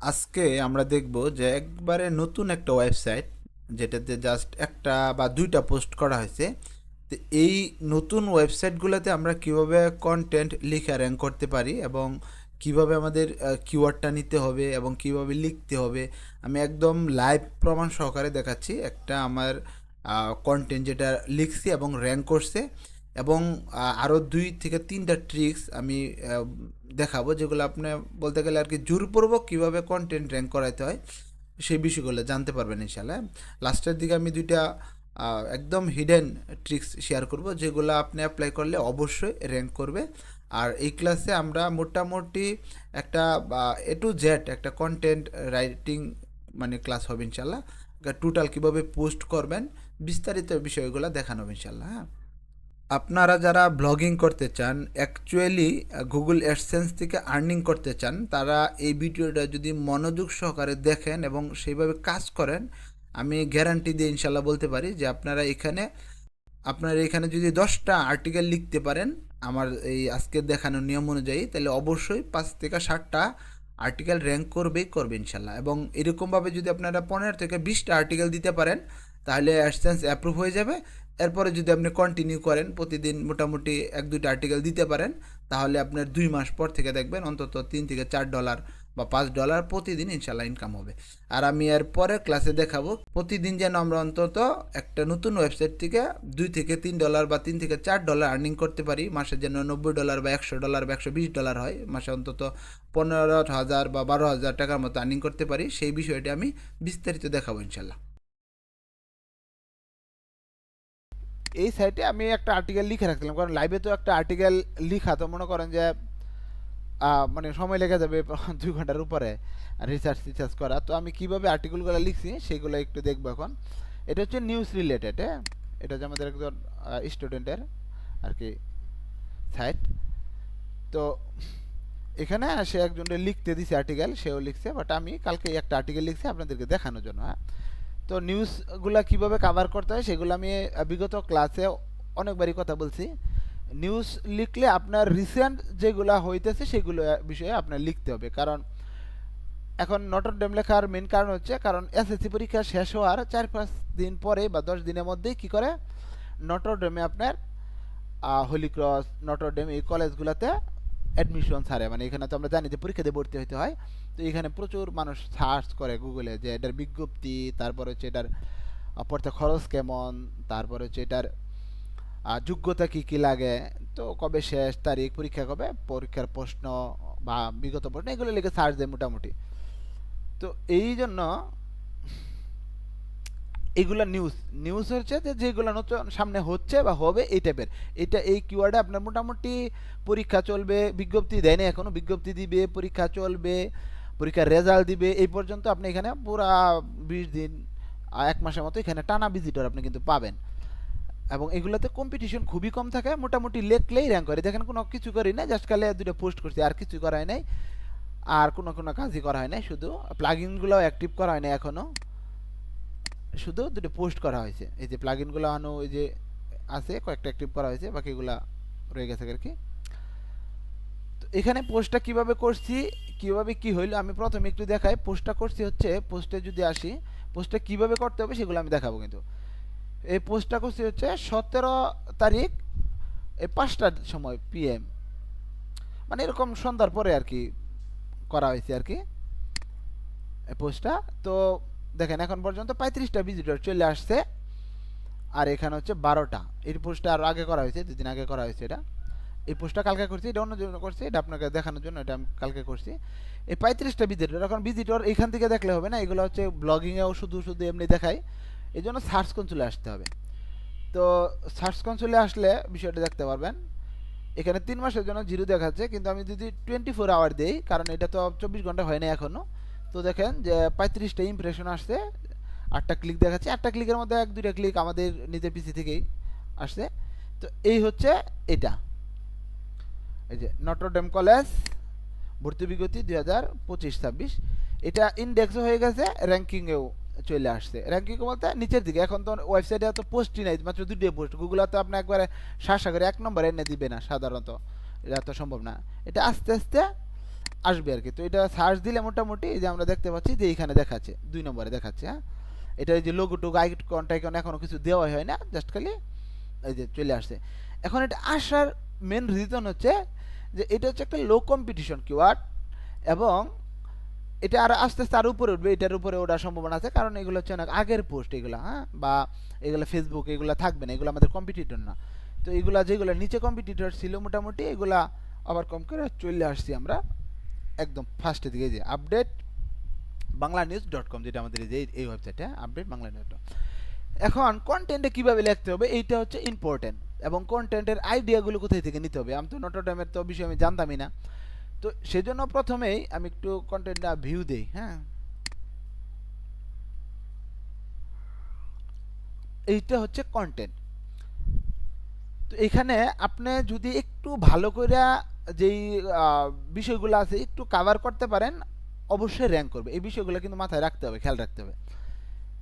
আজকে আমরা দেখব যে একবারে নতুন একটা ওয়েবসাইট যেটাতে জাস্ট একটা বা দুইটা পোস্ট করা হয়েছে। তো এই নতুন ওয়েবসাইটগুলোতে আমরা কিভাবে কন্টেন্ট লিখে র্যাঙ্ক করতে পারি এবং কিভাবে আমাদের কিওয়ার্ডটা নিতে হবে এবং কিভাবে লিখতে হবে আমি একদম লাইভ প্রমাণ সহকারে দেখাচ্ছি। একটা আমার কন্টেন্ট যেটা লিখছি এবং র্যাঙ্ক করছে, এবং আরও 2 থেকে 3টা ট্রিক্স আমি দেখাবো যেগুলো আপনি বলতে গেলে আর কি জোরপূর্বক কীভাবে কন্টেন্ট র্যাঙ্ক করাইতে হয় সেই বিষয়গুলো জানতে পারবেন ইনশাল্লাহ। লাস্টের দিকে আমি দুইটা একদম হিডেন ট্রিক্স শেয়ার করব যেগুলো আপনি অ্যাপ্লাই করলে অবশ্যই র্যাঙ্ক করবে। আর এই ক্লাসে আমরা মোটামুটি একটা A to Z একটা কন্টেন্ট রাইটিং মানে ক্লাস হবে ইনশাল্লাহ। টোটাল কীভাবে পোস্ট করবেন বিস্তারিত বিষয়গুলো দেখানো হবে ইনশাল্লাহ। হ্যাঁ, আপনারা যারা ব্লগিং করতে চান, অ্যাকচুয়ালি গুগল অ্যাডসেন্স থেকে আর্নিং করতে চান, তারা এই ভিডিওটা যদি মনোযোগ সহকারে দেখেন এবং সেইভাবে কাজ করেন, আমি গ্যারান্টি দিয়ে ইনশাল্লাহ বলতে পারি যে আপনারা এখানে যদি 10টা আর্টিকেল লিখতে পারেন আমার এই আজকে দেখানোর নিয়ম অনুযায়ী, তাহলে অবশ্যই 5 থেকে 7টা আর্টিকেল র্যাঙ্ক করবে ইনশাল্লাহ। এবং এরকমভাবে যদি আপনারা 15 থেকে 20টা আর্টিকেল দিতে পারেন তাহলে অ্যাডসেন্স অ্যাপ্রুভ হয়ে যাবে। এরপরে যদি আপনি কন্টিনিউ করেন, প্রতিদিন মোটামুটি 1-2টা আর্টিকেল দিতে পারেন, তাহলে আপনার 2 মাস পর থেকে দেখবেন অন্তত $3 থেকে $4 বা $5 প্রতিদিন ইনশাল্লাহ ইনকাম হবে। আর আমি এর পরের ক্লাসে দেখাবো প্রতিদিন যেন আমরা অন্তত একটা নতুন ওয়েবসাইট থেকে $2 থেকে $3 বা $3 থেকে $4 আর্নিং করতে পারি। মাসে যেন $90 বা $100 বা $120 হয়, মাসে অন্তত 15,000 বা 12,000 টাকার মতো আর্নিং করতে পারি। সেই বিষয়টি আমি বিস্তারিত দেখাবো ইনশাল্লাহ। এই সাইটে আমি একটা আর্টিকেল লিখে রাখছিলাম, কারণ লাইভে তো একটা আর্টিকেল লিখা তো মনে করেন যে মানে সময় লেগে যাবে 2 ঘন্টার উপরে রিসার্চ করা। তো আমি কিভাবে আর্টিকেলগুলো লিখছি সেগুলো একটু দেখবো এখন। এটা হচ্ছে নিউজ রিলেটেড। হ্যাঁ, এটা হচ্ছে আমাদের একজন স্টুডেন্টের আর কি সাইট। তো এখানে সে একজনকে লিখতে দিছে আর্টিকেল, সেও লিখছে, বাট আমি কালকে একটা আর্টিকেল লিখছি আপনাদেরকে দেখানোর জন্য। হ্যাঁ, তো নিউজগুলো কিভাবে কভার করতে হয় সেগুলো আমি বিগত ক্লাসে অনেকবারই কথা বলছি। নিউজ লিখলে আপনার রিসেন্ট যেগুলো হইতেছে সেগুলো বিষয়ে আপনার লিখতে হবে, কারণ এখন নটর ডেম লেখার মেন কারণ হচ্ছে কারণ এসএসসি পরীক্ষা শেষ হওয়ার 4-5 দিন পরে বা 10 দিনের মধ্যেই কী করে নটর ডেমে আপনার হোলি ক্রস, নটর ডেম এই কলেজগুলোতে অ্যাডমিশন ছাড়ে। মানে এখানে তো আমরা জানি যে পরীক্ষা দিয়ে ভর্তি হতে হয়। তো এখানে প্রচুর মানুষ সার্চ করে গুগলে যে এটার বিজ্ঞপ্তি, তারপর হচ্ছে এটার পড়তে খরচ কেমন, তারপর হচ্ছে এটার যোগ্যতা কী কী লাগে, তো কবে শেষ তারিখ, পরীক্ষা কবে, পরীক্ষার প্রশ্ন বা বিগত প্রশ্ন, এগুলো লিখে সার্চ দেয় মোটামুটি। তো এই জন্য এইগুলো নিউজ হচ্ছে যে যেগুলো নতুন সামনে হচ্ছে বা হবে এই টাইপের। এই কিওয়ার্ডে আপনার মোটামুটি পরীক্ষা চলবে, বিজ্ঞপ্তি দেয় না এখনও, বিজ্ঞপ্তি দিবে, পরীক্ষা চলবে, পরীক্ষার রেজাল্ট দিবে, এই পর্যন্ত আপনি এখানে পুরা 20 দিন 1 মাসের মতো এখানে টানা ভিজিটর আপনি কিন্তু পাবেন। এবং এগুলোতে কম্পিটিশন খুবই কম থাকে, মোটামুটি লেখলেই র্যাঙ্ক করে। দেখেন কোনো কিছু করি না, জাস্ট খালি 2টা পোস্ট করছি, আর কিছু করা হয় নাই, আর কোনো কাজই করা হয় নাই, শুধু প্লাগইনগুলো অ্যাক্টিভ করা হয় না এখনও, শুধু 2টা পোস্ট করা হয়েছে। এই যে প্লাগইনগুলো আনো ওই যে আছে কয়েকটা অ্যাক্টিভ করা হয়েছে, বাকিগুলা রয়ে গেছে আর কি। তো এখানে পোস্টটা কিভাবে করছি, কিভাবে কি হইলো আমি প্রথমে একটু দেখাই। পোস্টটা করছি হচ্ছে, পোস্টে যদি আসি, পোস্টটা কিভাবে করতে হবে সেগুলো আমি দেখাবো। কিন্তু এই পোস্টটা করছি হচ্ছে 17 তারিখ এই 5টার সময় PM, মানে এরকম সন্ধ্যার পরে আর কি করা হয়েছে আর কি এই পোস্টটা। তো দেখেন এখন পর্যন্ত 35টা ভিজিটর চলে আসছে, আর এখানে হচ্ছে 12টা। এই পোস্টটা আরও আগে করা হয়েছে, 2 দিন আগে করা হয়েছে। এটা এই পোস্টটা কালকে করছি, এটা অন্য জন্য করছি, এটা আপনাকে দেখানোর জন্য এটা আমি কালকে করছি। এই 35টা ভিজিটর, এখন ভিজিটর এখান থেকে দেখলে হবে না, এগুলো হচ্ছে ব্লগিংয়েও শুধু এমনি দেখায়, এই জন্য সার্চ কনসোলে আসতে হবে। তো সার্চ কনসোলে আসলে বিষয়টা দেখতে পারবেন। এখানে 3 মাসের জন্য 0 দেখাচ্ছে, কিন্তু আমি যদি 24 আওয়ার দিই, কারণ এটা তো 24 ঘন্টা হয় না এখনও, তো দেখেন যে 35টা ইমপ্রেশন আসছে, 8টা ক্লিক দেখাচ্ছে। 8টা ক্লিকের মধ্যে 1-2টা ক্লিক আমাদের নিজের পিসি থেকেই আসছে। তো এই হচ্ছে এটা, এই যে নটর ডেম কলেজ ভর্তি বিজ্ঞপ্তি 2025-26, এটা ইন্ডেক্সও হয়ে গেছে, র্যাঙ্কিংয়েও চলে আসছে। র্যাঙ্কিং বলতে নিচের দিকে, এখন তো ওয়েবসাইটে এত পোস্টই নাই, মাত্র 2টা পোস্ট। গুগল তো আপনি একবারে শাসা করে 1 নম্বরে এনে দিবে না সাধারণত, এটা তো সম্ভব না। এটা আস্তে আস্তে আসবে আর কি। তো এটা সার্চ দিলে মোটামুটি এই যে আমরা দেখতে পাচ্ছি যে এইখানে দেখাচ্ছে 2 নম্বরে দেখাচ্ছে। হ্যাঁ, এটা এই যে লোগো টোগো আইকন টাইকন এখনো কিছু দেওয়া হয় না, জাস্ট খালি এই যে চলে আসছে। এখন এটা আসার মেন রিজন হচ্ছে যে এটা হচ্ছে একটা লো কম্পিটিশন কিওয়ার্ড, এবং এটা আর আস্তে আস্তে আরও উপরে উঠবে, এটার উপরে ওঠার সম্ভাবনা আছে, কারণ এগুলো হচ্ছে অনেক আগের পোস্ট এগুলো। হ্যাঁ, বা এগুলো ফেসবুক এগুলো থাকবে না, এগুলো আমাদের কম্পিটিটর না। তো এগুলা যেগুলো নিচে কম্পিটিটর ছিল মোটামুটি এগুলা আবার কম করে চলে আসছি আমরা একদম ফার্স্টের দিকে। যে আপডেট বাংলা নিউজ .com, যেটা আমাদের যে এই ওয়েবসাইট, হ্যাঁ, আপডেট বাংলা নিউজ। এখন কন্টেন্টে কীভাবে লিখতে হবে এইটা হচ্ছে ইম্পর্টেন্ট, এবং কন্টেন্টের আইডিয়াগুলো কোথায় থেকে নিতে হবে। আমি তো নটরডেমের তো বিষয়ে আমি জানতামই না, তো সেজন্য প্রথমেই আমি একটু কন্টেন্টটা ভিউ দেই। হ্যাঁ, এইটা হচ্ছে কন্টেন্ট। তো এখানে আপনি যদি একটু ভালো করে যেই বিষয়গুলো আছে একটু কাভার করতে পারেন, অবশ্যই র্যাঙ্ক করবে। এই বিষয়গুলো কিন্তু মাথায় রাখতে হবে, খেয়াল রাখতে হবে।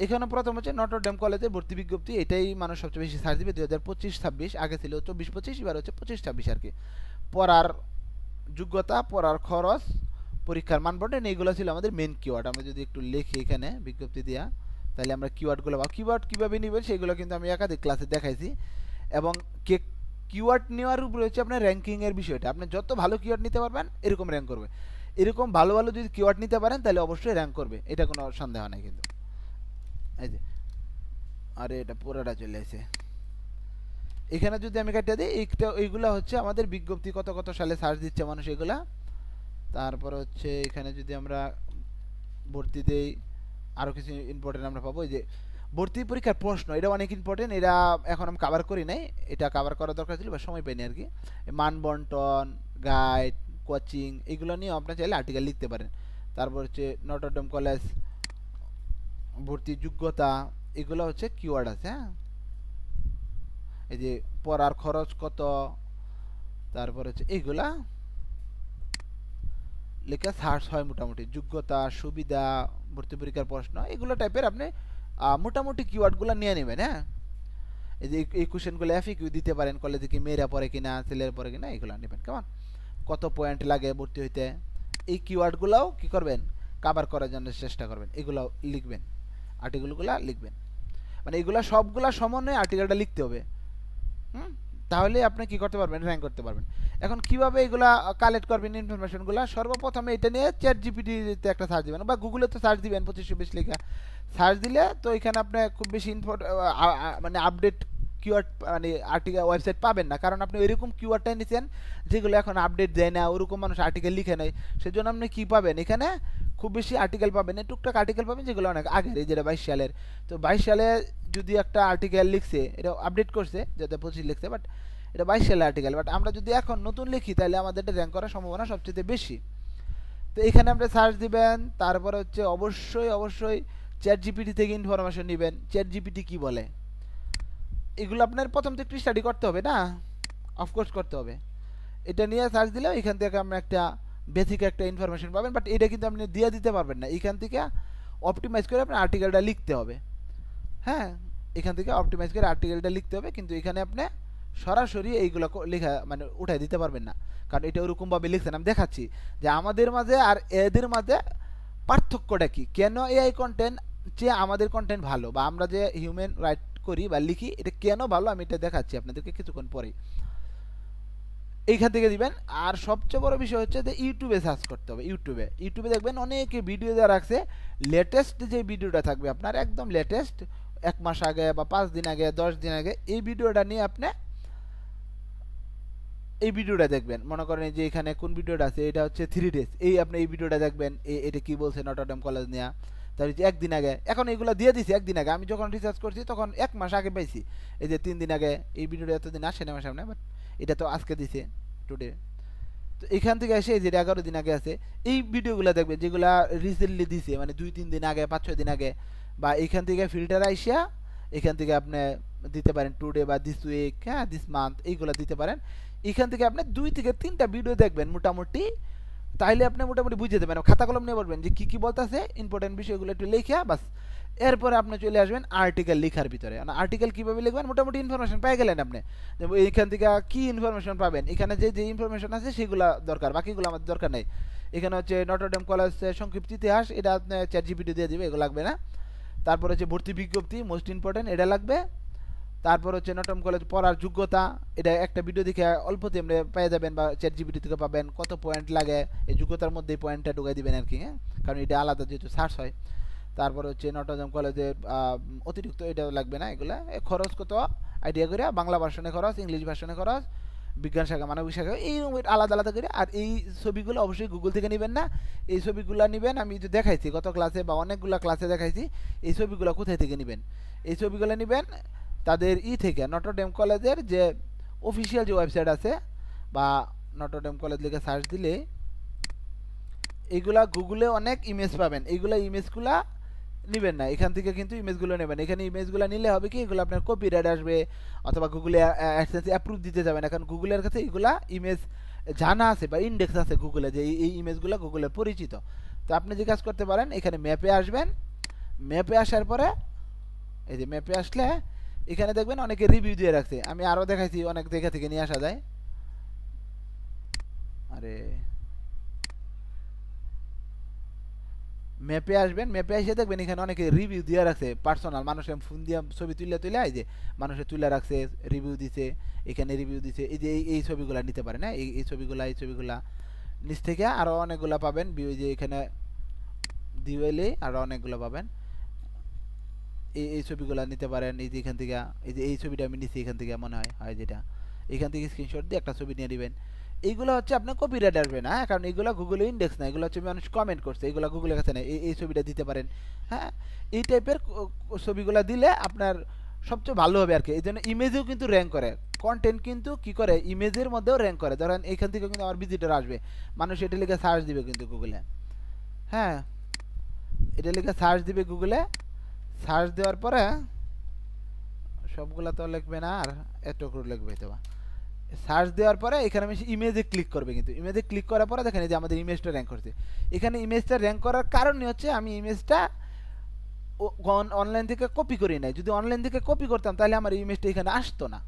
এখানে প্রথম হচ্ছে নটরডেম কলেজে ভর্তি বিজ্ঞপ্তি, এটাই মানুষ সবচেয়ে বেশি সার্চ দিবে। 2025-26, আগে ছিল 24-25, এবার হচ্ছে 25-26 আর কি। পড়ার যোগ্যতা, পড়ার খরচ, পরীক্ষার মানবন্টন, এইগুলো ছিল আমাদের মেন কিওয়ার্ড। আমরা যদি একটু লিখি এখানে বিজ্ঞপ্তি দেওয়া, তাহলে আমরা কিওয়ার্ডগুলো বা কিওয়ার্ড কীভাবে নেবেন সেগুলো কিন্তু আমি একাধিক ক্লাসে দেখাইছি। এবং কে কিওয়ার্ড নেওয়ার উপরে হচ্ছে আপনার র্যাঙ্কিংয়ের বিষয়টা। আপনি যত ভালো কিওয়ার্ড নিতে পারবেন এরকম র্যাঙ্ক করবে, এরকম ভালো ভালো যদি কিওয়ার্ড নিতে পারেন তাহলে অবশ্যই র্যাঙ্ক করবে, এটা কোনো সন্দেহ নেই কিন্তু। এই যে আরে এটা পুরোটা চলে আসে, এখানে যদি আমি কাটিয়ে দিই এইগুলা হচ্ছে আমাদের বিজ্ঞপ্তি, কত কত সালে সার্চ দিচ্ছে মানুষ এগুলা। তারপর হচ্ছে এখানে যদি আমরা ভর্তি দেই, আরও কিছু ইম্পর্টেন্ট আমরা পাবো। এই যে ভর্তি পরীক্ষার প্রশ্ন, এটা অনেক ইম্পর্টেন্ট, এটা এখন আমি কাভার করি নাই, এটা কাভার করার দরকার ছিল বা সময় পাইনি আর কি। মানবন্টন, গাইড, কোচিং, এগুলো নিয়ে আপনার চাইলে আর্টিকেল লিখতে পারেন। তারপর হচ্ছে নটরডেম কলেজ ভর্তি যোগ্যতা, এগুলো হচ্ছে কিওয়ার্ড আছে। হ্যাঁ, এই যে পড়ার খরচ কত, তারপর হচ্ছে এইগুলা লেখা সার্চ হয় মোটামুটি। যোগ্যতা, সুবিধা, ভর্তি পরীক্ষার প্রশ্ন, এগুলো টাইপের আপনি মোটামুটি কিওয়ার্ডগুলো নিয়ে নেবেন। হ্যাঁ, এই যে এই কোশ্চেনগুলো এফএকিউ দিতে পারেন, কলেজে কি মেয়েরা পড়ে কিনা, ছেলেরা পড়ে কিনা, এগুলো নেবেন। কেমন, কত পয়েন্ট লাগে ভর্তি হইতে, এই কিওয়ার্ডগুলোও কী করবেন, কাভার করার জন্য চেষ্টা করবেন, এগুলো লিখবেন, আর্টিকেলগুলো লিখবেন। মানে এগুলো সবগুলা সমন্বয়ে আর্টিকেলটা লিখতে হবে। তাহলে আপনি কি করতে পারবেন, র্যাঙ্ক করতে পারবেন। এখন কিভাবে এগুলা কালেক্ট করবেন ইনফরমেশনগুলো, সর্বপ্রথমে এটা নিয়ে চ্যাট জিপিটিতে একটা সার্চ দিবেন, বা গুগলে তো সার্চ দিবেন 2520 লেখা সার্চ দিলে তো এখানে আপনি খুব বেশি মানে আপডেট কিওয়ার্ড মানে আর্টিকেল ওয়েবসাইট পাবেন না, কারণ আপনি এরকম কিওয়ার্ডটাই নিচ্ছেন যেগুলো এখন আপডেট দেয় না, ওরকম মানুষ আর্টিকেল লিখে নেয়। সেজন্য আপনি কী পাবেন, এখানে খুব বেশি আর্টিকেল পাবেন না, টুকটাক আর্টিকেল পাবেন যেগুলো অনেক আগের, এই যেটা 22 সালের। তো 22 সালে যদি একটা আর্টিকেল লিখছে, এটা আপডেট করছে, যাতে 25 লিখছে, বাট এটা 22 সালের আর্টিকেল। বাট আমরা যদি এখন নতুন লিখি তাহলে আমাদের এটা র্যাঙ্ক করার সম্ভাবনা সবচেয়ে বেশি। তো এখানে আপনি সার্চ দিবেন, তারপরে হচ্ছে অবশ্যই অবশ্যই চ্যাট জিপিটি থেকে ইনফরমেশন নেবেন, চ্যাট জিপিটি কী বলে এগুলো আপনার প্রথম থেকে একটু স্টাডি করতে হবে না, অফকোর্স করতে হবে। এটা নিয়ে সার্চ দিলে এখান থেকে আপনি একটা বেসিক একটা ইনফরমেশন পাবেন, বাট এটা কিন্তু আপনি দিয়ে দিতে পারবেন না, এখান থেকে অপটিমাইজ করে আপনার আর্টিকেলটা লিখতে হবে। হ্যাঁ, এখান থেকে অপটিমাইজ করে আর্টিকেলটা লিখতে হবে, কিন্তু এখানে আপনি সরাসরি এইগুলো লেখা মানে উঠাই দিতে পারবেন না, কারণ এটা ওরকমভাবে লিখছেন। আমি দেখাচ্ছি যে আমাদের মাঝে আর এদের মাঝে পার্থক্যটা কী, কেন এআই কন্টেন্ট যে আমাদের কন্টেন্ট ভালো, বা আমরা যে হিউম্যান রাইট করি বা লিখি এটা কেন ভালো, আমি এটা দেখাচ্ছি আপনাদেরকে কিছুক্ষণ পরে। এইখান থেকে দিবেন। আর সবচেয়ে বড় বিষয় হচ্ছে যে ইউটিউবে সার্চ করতে হবে। ইউটিউবে দেখবেন অনেকে ভিডিও দেওয়া রাখছে, লেটেস্ট যে ভিডিওটা থাকবে আপনার একদম লেটেস্ট 1 মাস আগে বা 5 দিন আগে, 10 দিন আগে, এই ভিডিওটা নিয়ে আপনি এই ভিডিওটা দেখবেন। মনে করেন যে এখানে কোন ভিডিওটা আছে, এটা হচ্ছে 3 days, এই আপনি এই ভিডিওটা দেখবেন, এটা কি বলছে নটরডেম কলেজ নিয়ে, তার হচ্ছে 1 দিন আগে। এখন এগুলো দিয়ে দিছি 1 দিন আগে, আমি যখন রিসার্চ করছি তখন 1 মাস আগে পাইছি। এই যে 3 দিন আগে, এই ভিডিওটা এতদিন আসে না আমার সামনে, বাট এটা তো আজকে দিছে, টুডে। তো এখান থেকে এসে যেটা 11 দিন আগে আছে, এই ভিডিওগুলো দেখবেন যেগুলো রিসেন্টলি দিছে, মানে 2-3 দিন আগে, 5-6 দিন আগে। বা এখান থেকে ফিল্টার আইসা এখান থেকে আপনি দিতে পারেন টুডে বা দিস উইক, হ্যাঁ, দিস মান্থ, এইগুলো দিতে পারেন। এখান থেকে আপনি 2 থেকে 3টা ভিডিও দেখবেন মোটামুটি, তাইলে আপনি মোটামুটি বুঝে দেবেন, খাতা কলম নিয়ে বলবেন যে কী কী বলতেছে, ইম্পর্টেন্ট বিষয়গুলো একটু লিখে বাস। এরপরে আপনি চলে আসবেন আর্টিকেল লেখার ভিতরে। আর্টিকেল কীভাবে লিখবেন, মোটামুটি ইনফরমেশন পেয়ে গেলেন আপনি, এইখান থেকে কী ইনফরমেশন পাবেন, এখানে যে যে ইনফরমেশন আছে সেগুলো দরকার, বাকিগুলো আমাদের দরকার নেই। এখানে হচ্ছে নটরডেম কলেজ সংক্ষিপ্ত ইতিহাস, এটা আপনি চ্যাট জিপিটি দিয়ে দিবে, এগুলো লাগবে না। তারপর হচ্ছে ভর্তি বিজ্ঞপ্তি, মোস্ট ইম্পর্টেন্ট, এটা লাগবে। তারপর হচ্ছে নটরডেম কলেজ পড়ার যোগ্যতা, এটা একটা ভিডিও দেখে অল্পতে আপনি পেয়ে যাবেন বা চ্যাট জিপিটি থেকে পাবেন। কত পয়েন্ট লাগে, এই যোগ্যতার মধ্যে এই পয়েন্টটা ঢুকাই দিবেন আর কি, হ্যাঁ, কারণ এটা আলাদা যেহেতু সার্চ হয়। তারপর হচ্ছে নটরডেম কলেজের অতিরিক্ত এটা লাগবে না, এগুলা খরচ কত আইডিয়া করে, বাংলা ভার্সনে খরচ, ইংলিশ ভার্সনে খরচ, বিজ্ঞান শাখা মানবিক শাখা এই আলাদা আলাদা করে। আর এই ছবিগুলো অবশ্যই গুগল থেকে নেবেন না, এই ছবিগুলো নেবেন, আমি যে দেখাইছি গত ক্লাসে বা অনেকগুলো ক্লাসে দেখাইছি, এই ছবিগুলো কোথায় থেকে নেবেন, এই ছবিগুলো নেবেন তাদের থেকে নটরডেম কলেজের যে অফিসিয়াল যে ওয়েবসাইট আছে, বা নটরডেম কলেজ লিখে সার্চ দিলে এইগুলা গুগলে অনেক ইমেজ পাবেন, এইগুলা ইমেজগুলা নেবেন না এখান থেকে, কিন্তু ইমেজগুলো নেবেন। এখানে ইমেজগুলো নিলে হবে কি, এগুলো আপনার কপিরাইট আসবে, অথবা গুগলে অ্যাডসেন্স অ্যাপ্রুভ দিতে যাবে না, কারণ গুগলের কাছে এগুলা ইমেজ জানা আছে বা ইন্ডেক্স আছে গুগলে, যে এই ইমেজগুলো গুগলের পরিচিত। তো আপনি যে কাজ করতে পারেন, এখানে ম্যাপে আসবেন, ম্যাপে আসার পরে এই যে ম্যাপে আসলে এখানে দেখবেন অনেকে রিভিউ দিয়ে রাখছে, আমি আরও দেখাইছি অনেক জায়গা থেকে নিয়ে আসা যায়। আরে ম্যাপে আসবেন, ম্যাপে এসে দেখবেন এখানে অনেকে রিভিউ দিয়ে রাখছে, পার্সোনাল মানুষের ফোন দিয়ে ছবি তুলে তুলে, এই যে মানুষের তুলে রাখছে, রিভিউ দিছে, এখানে রিভিউ দিছে, এই যে এই ছবিগুলা নিতে পারেন, হ্যাঁ, এই ছবিগুলা নিচ থেকে আরও অনেকগুলা পাবেন, যে এখানে দিওয়েলে আরও অনেকগুলো পাবেন, এই ছবিগুলা নিতে পারেন। এই যে এখান থেকে, এই যে এই ছবিটা আমি নিচ্ছি এখান থেকে, মনে হয় হয় যেটা, এখান থেকে স্ক্রিনশট দিয়ে একটা ছবি নিয়ে নেবেন। এইগুলো হচ্ছে আপনার কপিরাইট আসবে না, হ্যাঁ, কারণ এগুলো গুগলে ইন্ডেক্স না, এগুলো হচ্ছে মানুষ কমেন্ট করছে, এগুলো গুগলের কাছে নেই, এই ছবিটা দিতে পারেন, হ্যাঁ। এই টাইপের ছবিগুলো দিলে আপনার সবচেয়ে ভালো হবে আর কি। এই জন্য ইমেজেও কিন্তু র্যাঙ্ক করে, কন্টেন্ট কিন্তু কি করে, ইমেজের মধ্যেও র্যাঙ্ক করে। ধরেন এখান থেকে কিন্তু আমার ভিজিটর আসবে, মানুষ এটা লিখে সার্চ দিবে কিন্তু গুগলে, হ্যাঁ, এটা লিখে সার্চ দিবে গুগলে, সার্চ দেওয়ার পরে সবগুলা তো লিখবে না, আর এতটুকু লিখবে তো, সার্চ দেওয়ার পরে এখানে আমি ইমেজে ক্লিক করবে, কিন্তু ইমেজে ক্লিক করার পরে দেখেন যে আমাদের ইমেজটা র্যাঙ্ক করছে। এখানে ইমেজটা র্যাঙ্ক করার কারণই হচ্ছে আমি ইমেজটা অনলাইন থেকে কপি করি নাই, যদি অনলাইন থেকে কপি করতাম তাহলে আমার ইমেজটা এখানে আসতো না,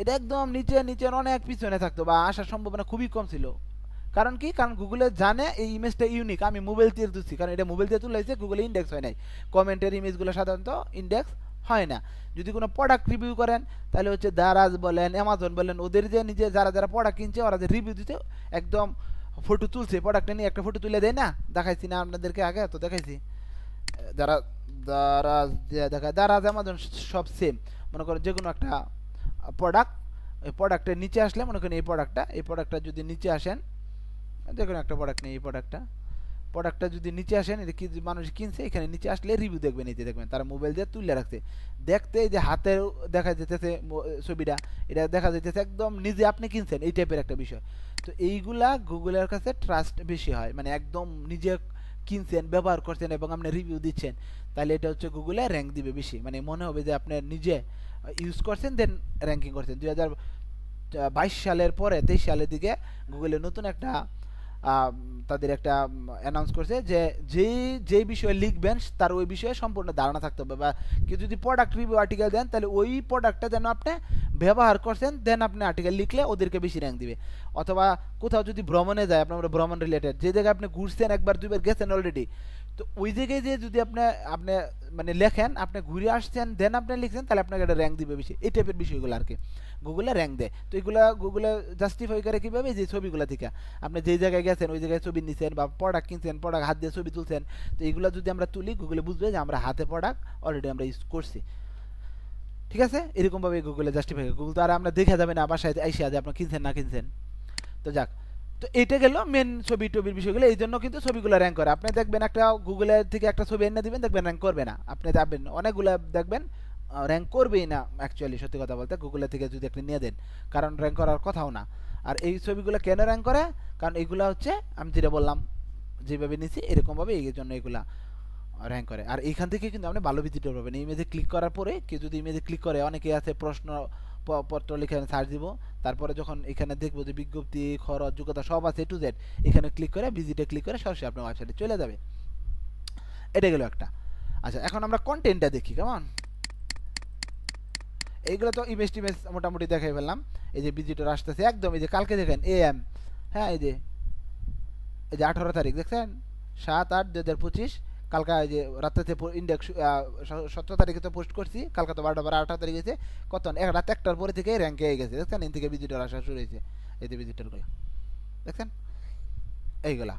এটা একদম নিচে নিচের অনেক পিছনে থাকতো বা আসার সম্ভাবনা খুবই কম ছিল। কারণ কি, কারণ গুগলে জানে এই ইমেজটা ইউনিক, আমি মোবাইল দিয়ে তুলছি, কারণ এটা মোবাইল দিয়ে তুলে গুগলে ইন্ডেক্স হয় নাই, কমেন্টের ইমেজগুলো সাধারণত ইন্ডেক্স হয় না। যদি কোনো প্রোডাক্ট রিভিউ করেন তাহলে হচ্ছে দারাজ বলেন, অ্যামাজন বলেন, ওদের যে নিজে যারা যারা প্রোডাক্ট কিনছে ওরা যে রিভিউ দিতে একদম ফটো তুলছে, প্রোডাক্টটা নিয়ে একটা ফটো তুলে দেয় না, দেখাইছি না আপনাদেরকে আগে, তো দেখাইছি যারা দারাজ দেখায়, দারাজ অ্যামাজন সব সেম। মনে করেন যে কোনো একটা প্রোডাক্ট, এই প্রোডাক্টের নিচে আসলে মনে করেন এই প্রোডাক্টটা যদি নিচে আসেন, দেখুন একটা প্রোডাক্ট নেই, এই প্রোডাক্টটা যদি নিচে আসেন, এটা কি মানুষ কিনছে, এখানে নিচে আসলে রিভিউ দেখবেন, নিচে দেখবেন তারা মোবাইল দিয়ে তুলে রাখছে, দেখতে যে হাতে দেখা যেতেছে ছবিটা, এটা দেখা যেতেছে একদম নিজে আপনি কিনছেন, এই টাইপের একটা বিষয়। তো এইগুলা গুগলের কাছে ট্রাস্ট বেশি হয়, মানে একদম নিজে কিনছেন, ব্যবহার করছেন এবং আপনি রিভিউ দিচ্ছেন, তাহলে এটা হচ্ছে গুগলে র্যাঙ্ক দিবে বেশি, মানে মনে হবে যে আপনি নিজে ইউজ করছেন দেন র্যাঙ্কিং করছেন। 2022 সালের পরে 23 সালের দিকে গুগলে নতুন একটা তাদের একটা অ্যানাউন্স করছে যে যেই বিষয়ে লিখবেন তার ওই বিষয়ে সম্পূর্ণ ধারণা থাকতে হবে, বা কেউ যদি প্রোডাক্ট রিভিউ আর্টিকেল দেন তাহলে ওই প্রোডাক্টটা যেন আপনি ব্যবহার করছেন দেন আপনি আর্টিকেল লিখলে ওদেরকে বেশি র্যাঙ্ক দিবে। অথবা কোথাও যদি ভ্রমণে যায়, আপনার ভ্রমণ রিলেটেড যে জায়গায় আপনি ঘুরছেন একবার দুইবার গেছেন অলরেডি, তো ওই জায়গায় যে যদি আপনি আপনি মানে লেখেন আপনি ঘুরে আসছেন দেন আপনি লিখছেন, তাহলে আপনাকে একটা র্যাঙ্ক দিবে বেশি, এই টাইপের বিষয়গুলো আর কি গুগলে র্যাঙ্ক দেয়। তো এগুলা গুগলে জাস্টিফাই করে কীভাবে, যে ছবিগুলো থেকে আপনি যেই জায়গায় গেছেন ওই জায়গায় ছবি নিচ্ছেন বা প্রোডাক্ট কিনছেন, প্রোডাক্ট হাত দিয়ে ছবি তুলছেন, তো এগুলো যদি আমরা তুলি গুগলে বুঝবে যে আমরা হাতে প্রোডাক্ট অলরেডি আমরা ইউজ করছি, ঠিক আছে। এরকমভাবে গুগলে জাস্টিফাই করে, গুগল তো আর আমরা দেখা যাবে না বাসায় আইসা যে আপনি কিনছেন না কিনছেন। তো যাক, তো এইটা গেল মেন ছবি টবির বিষয়গুলো, এই জন্য কিন্তু ছবিগুলো র্যাঙ্ক করে। আপনি দেখবেন একটা গুগলের থেকে একটা ছবি এনে দিবেন, দেখবেন র্যাঙ্ক করবে না, আপনি যাবেন অনেকগুলো দেখবেন র্যাঙ্ক করবেই না অ্যাকচুয়ালি, সত্যি কথা বলতে গুগলের থেকে যদি আপনি নিয়ে দেন, কারণ র্যাঙ্ক করার কথাও না। আর এই ছবিগুলো কেন র্যাঙ্ক করে, কারণ এইগুলো হচ্ছে আমি যেটা বললাম যেভাবে নিছি এরকমভাবে, এই জন্য এগুলা র্যাঙ্ক করে। আর এইখান থেকে কিন্তু আপনি ভালো ভিজিটর পাবেন, ইমেজে ক্লিক করার পরে কেউ যদি ইমেজে ক্লিক করে, অনেকে আছে প্রশ্ন পত্র লিখে সার্চ দিব, তারপরে যখন এখানে দেখবো যে বিজ্ঞপ্তি খরচ যোগ্যতা সব আছে টু জেড, এখানে ক্লিক করে ভিজিটে ক্লিক করে সরাসরি আপনার ওয়েবসাইটে চলে যাবে। এটা গেল একটা। আচ্ছা, এখন আমরা কন্টেন্টটা দেখি কেমন। এইগুলো তো ইমেজ টিমেজ মোটামুটি দেখাই ফেললাম। এই যে ভিজিটর আসতেছে একদম, এই যে কালকে দেখেন AM, হ্যাঁ এই যে এই যে 18 তারিখ দেখছেন, 7/8/2025, কালকা এই যে রাত্রেতে ইন্ডেক্স 17 তারিখে তো পোস্ট করছি, কালকা তো 12টা 18 তারিখ হয়েছে, কত রাত 1টার পরে থেকে র্যাঙ্কে হয়ে গেছে দেখছেন, এন থেকে ভিজিটর আসা শুরু হয়েছে, এই যে ভিজিটরগুলো দেখছেন এইগুলা।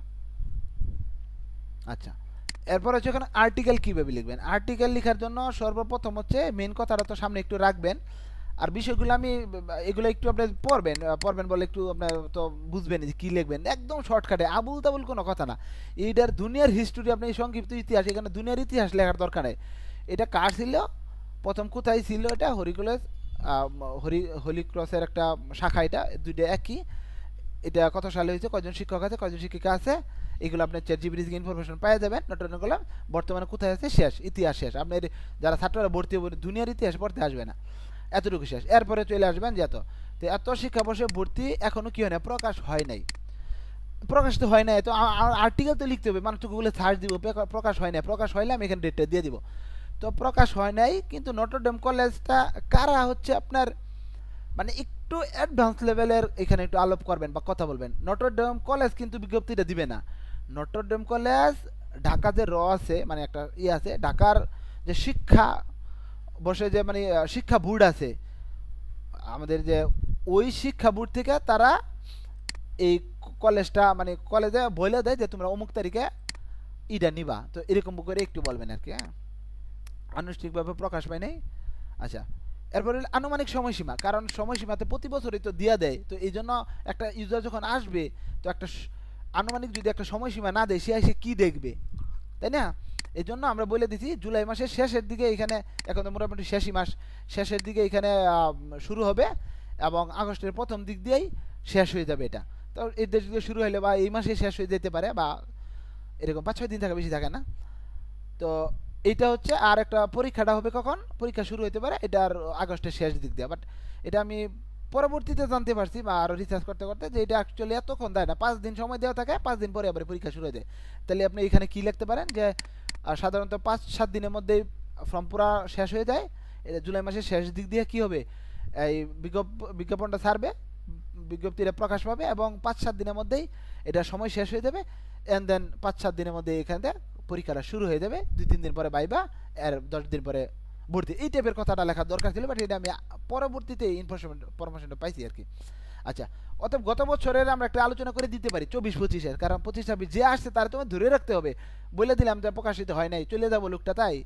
আচ্ছা, এরপর হচ্ছে এখানে আর্টিকেল কীভাবে লিখবেন। আর্টিকেল লেখার জন্য সর্বপ্রথম হচ্ছে মেন কথাটা তো সামনে একটু রাখবেন, আর বিষয়গুলো আমি এগুলো একটু আপনি পড়বেন বলে একটু আপনার তো বুঝবেন যে কী লিখবেন, একদম শর্টকাটে আবুল তাবুল কোনো কথা না। এইটার দুনিয়ার হিস্টোরি, আপনি সংক্ষিপ্ত ইতিহাস, এখানে দুনিয়ার ইতিহাস লেখার দরকার নেই। এটা কার ছিল, প্রথম কোথায় ছিল, এটা হরিকলেজ হোলি ক্রসের একটা শাখা, এটা দুইটা একই। এটা কত সালে হয়েছে, কয়জন শিক্ষক আছে, কয়জন শিক্ষিকা আছে, এগুলো আপনার চ্যাট জিপিটি থেকে ইনফরমেশন পাওয়া যাবেন। নটনগুলো বর্তমানে কোথায় আছে, শেষ ইতিহাস শেষ, আপনার যারা ছাত্ররা ভর্তি হবে দুনিয়ার ইতিহাস পড়তে আসবে না, এতটুকু শেষ। এরপরে চলে আসবেন যে তো এত শিক্ষাবর্ষে ভর্তি এখনো কি হয় না, প্রকাশ হয় নাই, প্রকাশ তো হয় নাই, তো আর্টিকেল তো লিখতে হবে, মানুষ তো গুগলে সার্চ দিব, প্রকাশ হয় নাই, প্রকাশ হইলে আমি এখানে ডেটটা দিয়ে দিব। তো প্রকাশ হয় নাই, কিন্তু নটরডেম কলেজটা কারা হচ্ছে আপনার মানে একটু অ্যাডভান্স লেভেলের, এখানে একটু আলোপ করবেন বা কথা বলবেন। নটরডেম কলেজ কিন্তু বিজ্ঞপ্তিটা দিবে না। নটরডেম কলেজ ঢাকা যে আছে, মানে একটা আছে ঢাকার যে শিক্ষা বসে যে মানে শিক্ষা বোর্ড আছে আমাদের, যে ওই শিক্ষা বোর্ড থেকে তারা এই কলেজটা মানে কলেজে বলে দেয় যে তোমরা অমুক তারিখে ইটা নিবা, তো এরকম করে একটু বলবেন আর কি। হ্যাঁ, আনুষ্ঠানিকভাবে প্রকাশ পায় নাই। আচ্ছা, এরপরে আনুমানিক সময়সীমা, কারণ সময়সীমাতে প্রতি বছরই তো দিয়া দেয়, তো এই জন্য একটা ইউজার যখন আসবে, তো একটা আনুমানিক যদি একটা সময়সীমা না দেয়, সে এসে কী দেখবে, তাই না? এই জন্য আমরা বলে দিছি জুলাই মাসের শেষের দিকে এখানে, এখন তো মোটামুটি শেষই মাস, শেষের দিকে এখানে শুরু হবে এবং আগস্টের প্রথম দিক দিয়েই শেষ হয়ে যাবে এটা। তো এই দেশ দিয়ে শুরু হলে বা এই মাসে শেষ হয়ে যেতে পারে, বা এরকম 5-6 দিন থাকে, বেশি থাকে না। তো এইটা হচ্ছে, আর একটা পরীক্ষাটা হবে কখন, পরীক্ষা শুরু হতে পারে এটার আগস্টের শেষ দিক দিয়ে, বাট এটা আমি পরবর্তীতে জানতে পারছি বা আরও রিসার্চ করতে করতে যে এটা অ্যাকচুয়ালি এতক্ষণ দেয় না, 5 দিন সময় দেওয়া থাকে, 5 দিন পরে আবার পরীক্ষা শুরু হয়ে যায়। তাহলে আপনি এখানে কী লিখতে পারেন যে সাধারণত 5-7 দিনের মধ্যেই ফর্ম পুরা শেষ হয়ে যায়, এটা জুলাই মাসের শেষ দিক দিয়ে কী হবে, এই বিজ্ঞাপনটা ছাড়বে, বিজ্ঞপ্তিটা প্রকাশ পাবে এবং 5-7 দিনের মধ্যেই এটা সময় শেষ হয়ে যাবে, অ্যান্ড দেন 5-7 দিনের মধ্যে এখানে পরীক্ষাটা শুরু হয়ে যাবে, 2-3 দিন পরে বাইবা, আর 10 দিন পরে ভর্তি। এই টাইপের কথাটা লেখার দরকার ছিল, বাট এটা আমি পরবর্তীতে পরামর্শটা পাইছি আর কি। আচ্ছা, অতএব গত বছরের আমরা একটা আলোচনা করে দিতে পারি 24-25-এর, কারণ 25-26 যে আসছে তারা তোমার ধরে রাখতে হবে। বলে দিলাম যে প্রকাশিত হয় নাই, চলে যাবো লোকটা, তাই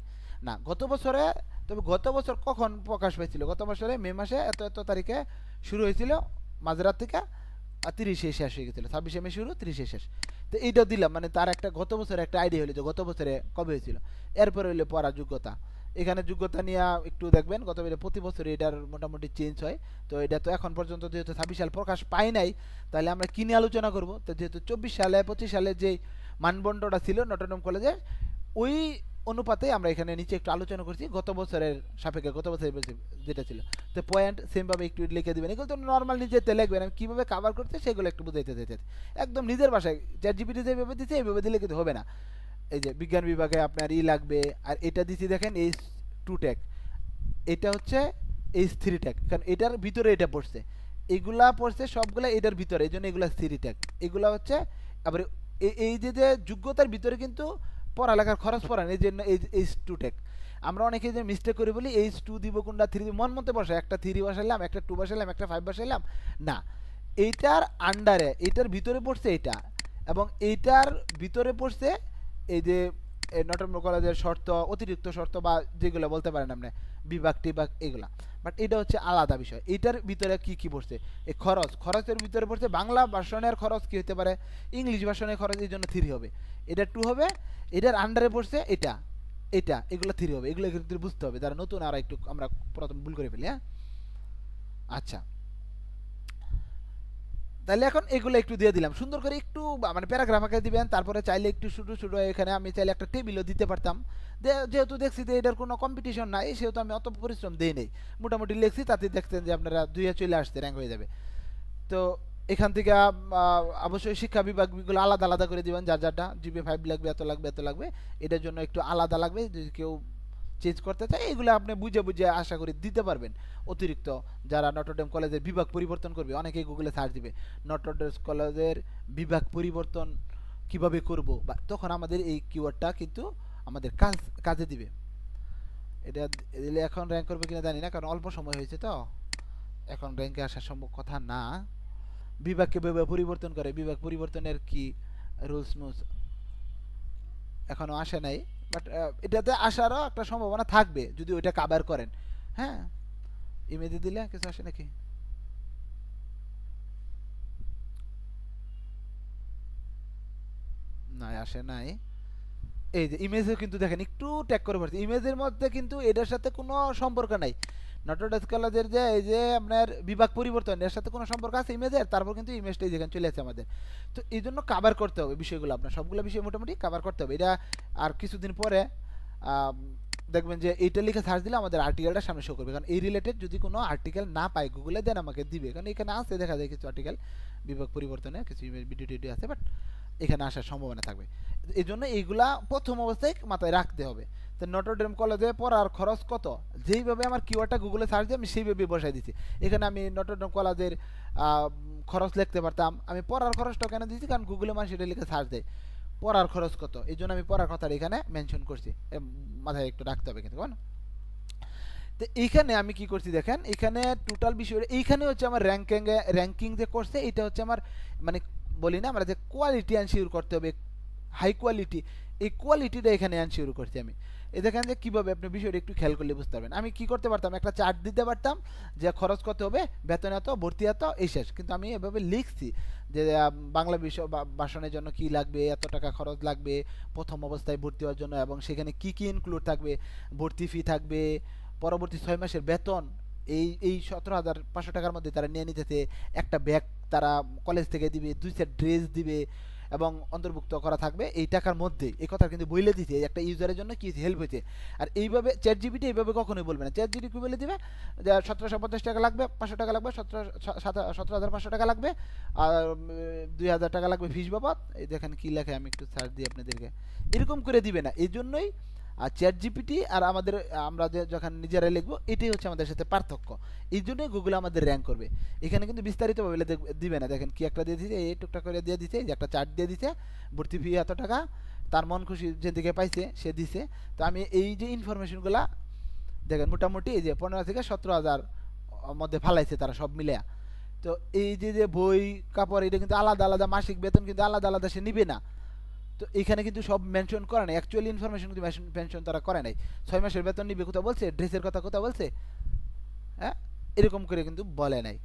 না। গত বছরে, তবে গত বছর কখন প্রকাশ পাইছিল, গত বছরে মে মাসে এত এত তারিখে শুরু হয়েছিল মাঝরাত থেকে, আর 30-এ শেষ হয়ে গেছিলো, 26শে মে শুরু, 30-এ শেষ। তো এইটাও দিলাম, মানে তার একটা গত বছরে একটা আইডিয়া হলো যে গত বছরে কবে হয়েছিল। এরপরে হইলো পড়া যোগ্যতা, এখানে যোগ্যতা নিয়ে একটু দেখবেন, গত প্রতি বছর এটার মোটামুটি চেঞ্জ হয়। তো এটা তো এখন পর্যন্ত যেহেতু 26 সাল প্রকাশ পায় নাই, তাহলে আমরা কী নিয়ে আলোচনা করব, তো যেহেতু 24 সালে 25 সালে যে মানদণ্ডটা ছিল নটরডেম কলেজের, ওই অনুপাতে আমরা এখানে নিচে একটু আলোচনা করছি গত বছরের সাপেক্ষে, গত বছরের যেটা ছিল। তো পয়েন্ট সেমভাবে একটু লিখে দেবেন, এগুলো তো নর্মাল নিজেতে লিখবেন, আমি কীভাবে কাভার করতে সেগুলো একটু বুঝাইতে চাইতে, একদম নিজের ভাষায়, চ্যাট জিপিটি যেভাবে দিচ্ছে এইভাবে দিলে কিন্তু হবে না। এই যে বিজ্ঞান বিভাগে আপনার লাগবে, আর এটা দিচ্ছি দেখেন H2 ট্যাগ, এটা হচ্ছে H3 ট্যাগ, কারণ এটার ভিতরে এটা পড়ছে, এগুলা পড়ছে সবগুলা এটার ভিতরে, এই জন্য এগুলা 3 ট্যাগ, এগুলা হচ্ছে। আবার এই যে যোগ্যতার ভিতরে কিন্তু পড়ালেখার খরচ পড়ান, এই জন্য H2 ট্যাগ। আমরা অনেকে যে মিস্টেক করি বলি H2 দিব কোনটা 3 দিব, মন মতো বসে একটা 3 বসাইলাম, একটা 2 বসাইলাম, একটা 5 বসাইলাম, না, এইটার আন্ডারে, এইটার ভিতরে পড়ছে এটা, এবং এইটার ভিতরে পড়ছে এই যে নটরডেম কলেজের শর্ত, অতিরিক্ত শর্ত বা যেগুলো বলতে পারেন আপনি, বিভাগ টিভাগ এগুলা। বাট এটা হচ্ছে আলাদা বিষয়। এটার ভিতরে কি কি পড়ছে, এই খরচের ভিতরে পড়ছে বাংলা ভার্সনের খরচ কি হতে পারে, ইংলিশ ভার্সনের খরচ, এই জন্য 3 হবে, এটা 2 হবে। এটার আন্ডারে পড়ছে এটা, এগুলো 3 হবে, এগুলো কিন্তু বুঝতে হবে, যারা নতুন আর একটু আমরা প্রথম ভুল করে ফেলি। হ্যাঁ, আচ্ছা, তাহলে এখন এগুলো একটু দিয়ে দিলাম সুন্দর করে, একটু মানে প্যারাগ্রাফ আকারে দিবেন, তারপরে চাইলে একটু ছোটো ছোটো, এখানে আমি চাইলে একটা টেবিলও দিতে পারতাম, যেহেতু দেখছি যে এটার কোনো কম্পিটিশন নাই, সেহেতু আমি অত পরিশ্রম দিই নেই, মোটামুটি লিখছি, তাতে দেখতেন যে আপনারা 2-এ চলে আসতে র্যাঙ্ক হয়ে যাবে। তো এখান থেকে অবশ্যই শিক্ষা বিভাগগুলো আলাদা আলাদা করে দিবেন, যার যারটা জিপি 5 লাগবে, এত লাগবে, এত লাগবে, এটার জন্য একটু আলাদা লাগবে, যদি কেউ চেঞ্জ করতে চায় এগুলো আপনি বুঝে বুঝে আশা করি দিতে পারবেন। অতিরিক্ত যারা নটরডেম কলেজের বিভাগ পরিবর্তন করবে, অনেকেই গুগলে সার্চ দিবে নটরডেম কলেজের বিভাগ পরিবর্তন কিভাবে করব, বা তখন আমাদের এই কিওয়ার্ডটা কিন্তু আমাদের কাজে দিবে। এটা দিলে এখন র্যাঙ্ক করবে কিনা জানি না, কারণ অল্প সময় হয়েছে তো, এখন র্যাঙ্কে আসার সম্ভব কথা না। বিভাগকে বিভাগ পরিবর্তন করে, বিভাগ পরিবর্তনের কি রুলস মুলস এখনো আসে নাই, বাট এটাতে আসারও একটা সম্ভাবনা থাকবে যদি ওইটা কাভার করেন। হ্যাঁ, ইমেজে দিলে কিছু আসে নাকি? না, আসে নাই। এই যে ইমেজে কিন্তু দেখেন একটু ট্যাগ করে পড়ছে, ইমেজের মধ্যে কিন্তু এটার সাথে কোনো সম্পর্ক নাই। নটরডেম কলেজের যে এই যে আপনার বিভাগ পরিবর্তন, এর সাথে কোনো সম্পর্ক আছে ইমেজের? তারপর কিন্তু ইমেজটাই যেখানে চলে আসছে আমাদের। তো এই জন্য কাভার করতে হবে বিষয়গুলো, আপনার সবগুলো বিষয় মোটামুটি কাভার করতে হবে। এটা আর কিছুদিন পরে আম, দেখবেন যে এইটা লিখে সার্চ দিলে আমাদের আর্টিকেলটা সামনে শো করবে, কারণ এই রিলেটেড যদি কোনো আর্টিকেল না পাই গুগলে দেন আমাকে দিবে, কারণ এখানে আছে দেখা যায় কিছু আর্টিকেল বিভাগ পরিবর্তনে, কিছু ইমেজ ভিডিও টিডিও আছে, বাট এখানে আসার সম্ভাবনা থাকবে। এই জন্য এইগুলা প্রথম অবস্থায় মাথায় রাখতে হবে। তো নটরডেম কলেজে পড়ার খরচ কত, যেইভাবে আমার কিওয়ার্ডটা গুগলে সার্চ দিয়ে আমি সেইভাবে বসাই দিচ্ছি। এখানে আমি নটরডেম কলেজের খরচ লিখতে পারতাম, আমি পড়ার খরচটা কেন দিচ্ছি, কারণ গুগলে মানুষ এটা লিখে সার্চ দেয় পড়ার খরচ কত, এই জন্য আমি পড়ার কথাটা এখানে মেনশন করছি। মাথায় একটু রাখতে হবে কিন্তু, কেমন? তো এইখানে আমি কি করছি দেখেন, এখানে টোটাল বিষয় এইখানে হচ্ছে আমার র্যাঙ্কিং যে করছে, এটা হচ্ছে আমার মানে বলি না আমরা যে কোয়ালিটি আনশিওর করতে হবে, হাই কোয়ালিটি, এই কোয়ালিটিটা এখানে আনশিওর করছি আমি। এই দেখেন যে কীভাবে আপনি বিষয়টা একটু খেয়াল করলে বুঝতে পারবেন। আমি কি করতে পারতাম, একটা চার্ট দিতে পারতাম যে খরচ কত হবে, বেতন এত, ভর্তি এত, এই শেষ। কিন্তু আমি এভাবে লিখছি যে বাংলা বিষয় ভাষণের জন্য কি লাগবে, এত টাকা খরচ লাগবে প্রথম অবস্থায় ভর্তি হওয়ার জন্য, এবং সেখানে কি কি ইনক্লুড থাকবে, ভর্তি ফি থাকবে, পরবর্তী 6 মাসের বেতন এই 17,500 টাকার মধ্যে তারা নিয়ে নিতেছে, একটা ব্যাগ তারা কলেজ থেকে দিবে, 2 সেট ড্রেস দিবে, এবং অন্তর্ভুক্ত করা থাকবে এই টাকার মধ্যে। এই কথা কিন্তু বলে দিতে একটা ইউজারের জন্য কি হেল্প হয়েছে। আর এইভাবে চ্যাট জিপিটি এইভাবে কখনোই বলবে না। চ্যাট জিপিটি কি বলে দিবে যে 1750 টাকা লাগবে, 500 টাকা লাগবে, 17,500 টাকা লাগবে, আর 2,000 টাকা লাগবে ফিস বাবদ। এই দেখেন কি লেখে, আমি একটু সার্চ দিই আপনাদেরকে, এরকম করে দিবে না। এই জন্যই আর চ্যাট জিপিটি আর আমাদের আমরা যে যখন নিজেরাই লিখবো, এটাই হচ্ছে আমাদের সাথে পার্থক্য। এই জন্যই গুগল আমাদের র্যাঙ্ক করবে। এখানে কিন্তু বিস্তারিতভাবে দিবে না। দেখেন কি একটা দিয়ে দিচ্ছে, এই টুকটাক করে দিয়ে দিচ্ছে, যে একটা চার্ট দিয়ে দিচ্ছে, ভর্তি ফি এত টাকা, তার মন খুশি যেদিকে পাইছে সে দিছে। তো আমি এই যে ইনফরমেশনগুলা দেখেন মোটামুটি এই যে 15 থেকে 17,000 মধ্যে ফালাইছে তারা সব মিলে। তো এই যে যে বই কাপড় এটা কিন্তু আলাদা আলাদা, মাসিক বেতন কিন্তু আলাদা আলাদা সে নিবে না। তো এখানে কিন্তু সব মেনশন করে নাই, অ্যাকচুয়ালি ইনফরমেশন কিন্তু মেনশন তারা করে নাই। 6 মাসের বেতন নিবে কোথাও বলছে, ড্রেসের কথা কোথাও বলছে, হ্যাঁ, এরকম করে কিন্তু বলে নাই।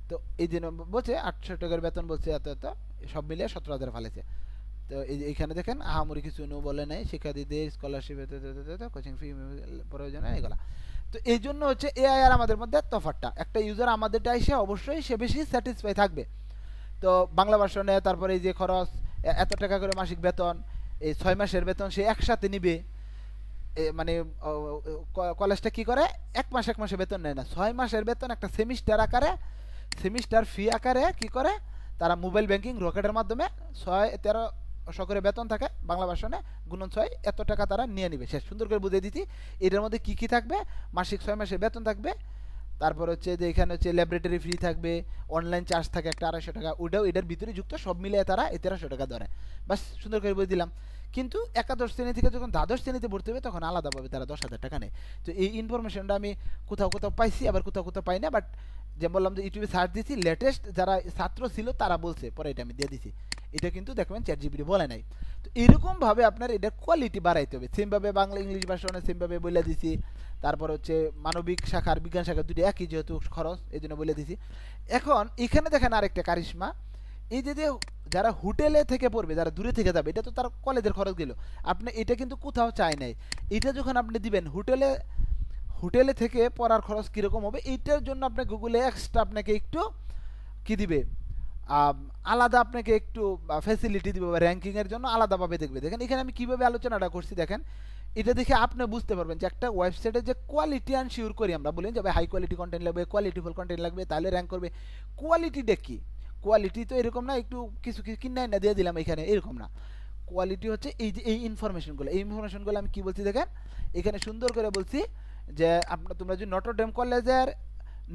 তো এই দিন বলছে 800 টাকার বেতন বলছে, এত এত সব মিলিয়ে 17,000 ফালেছে। তো এইখানে দেখেন আহামরি কিছু বলে নাই, শিক্ষা দিতে স্কলারশিপ, কোচিং ফি প্রয়োজন এগুলা। তো এই জন্য হচ্ছে এআই আর আমাদের মধ্যে তফাৎটা, একটা ইউজার আমাদেরটা এসে অবশ্যই সে বেশি স্যাটিসফাই থাকবে। তো বাংলা ভার্সনে তারপরে এই যে খরচ এত টাকা করে মাসিক বেতন, এই 6 মাসের বেতন সে একসাথে নিবে। মানে কলেজটা কি করে, এক মাসে বেতন নেয় না, 6 মাসের বেতন একটা সেমিস্টার আকারে, সেমিস্টার ফি আকারে কি করে তারা মোবাইল ব্যাংকিং রকেটের মাধ্যমে 6-1300 করে বেতন থাকে বাংলা ভার্সনে, গুণন 6 এত টাকা তারা নিয়ে নিবে। সে সুন্দর করে বুঝিয়ে দিচ্ছি এটার মধ্যে কি কি থাকবে। মাসিক 6 মাসের বেতন থাকবে, তারপর হচ্ছে যে এখানে হচ্ছে ল্যাবরেটরি ফ্রি থাকবে, অনলাইন চার্জ থাকে একটা 250 টাকা, ওটাও এটার ভিতরে যুক্ত, সব মিলিয়ে তারা 1300 টাকা ধরে। বাস সুন্দর করে বলে দিলাম। কিন্তু একাদশ শ্রেণী থেকে যখন দ্বাদশ শ্রেণীতে ভর্তি হবে তখন আলাদাভাবে তারা 10,000 টাকা নেয়। তো এই ইনফরমেশনটা আমি কোথাও কোথাও পাইছি, আবার কোথাও কোথাও পাই না, বাট যে বললাম যে ইউটিউবে সার্চ দিয়েছি, লেটেস্ট যারা ছাত্র ছিল তারা বলছে, পরে এটা আমি দিয়ে দিছি। এটা কিন্তু দেখবেন চ্যাট জিপিটি বলে নাই। তো এরকমভাবে আপনার এটা কোয়ালিটি বাড়াইতে হবে। সেমভাবে বাংলা ইংলিশ ভার্সনে সেমভাবে বলে দিছি। তারপর হচ্ছে মানবিক শাখার বিজ্ঞান শাখার দুটো একই যেহেতু খরচ, এই জন্য বলে দিছি। এখন এখানে দেখেন আরেকটা কারিশমা, এই যে যে যারা হোটেলে থেকে পড়বে, যারা দূরে থেকে যাবে, এটা তো তার কলেজের খরচ গেল, আপনি এটা কিন্তু কোথাও চাই নাই। এটা যখন আপনি দিবেন হোটেলে, হোটেলে থেকে পড়ার খরচ কীরকম হবে, এইটার জন্য আপনি গুগলে এক্সট্রা আপনাকে একটু কি দিবে, আলাদা আপনাকে একটু ফ্যাসিলিটি দিবে, বা র্যাঙ্কিংয়ের জন্য আলাদাভাবে দেখবে। দেখেন এখানে আমি কীভাবে আলোচনাটা করছি, দেখেন এটা দেখে আপনি বুঝতে পারবেন যে একটা ওয়েবসাইটে যে কোয়ালিটি আনশিওর করি আমরা, বলি যে হাই কোয়ালিটি কন্টেন্ট লাগবে, কোয়ালিটিফুল কন্টেন্ট লাগবে, তাহলে র্যাঙ্ক করবে। কোয়ালিটিটা কি, কোয়ালিটি তো এরকম না একটু কিছু কিছু কিনে না দিয়ে দিলাম এখানে, এরকম না। কোয়ালিটি হচ্ছে এই যে এই ইনফরমেশনগুলো আমি কি বলছি দেখেন, এখানে সুন্দর করে বলছি যে আপনার তোমরা যদি নটরডেম কলেজের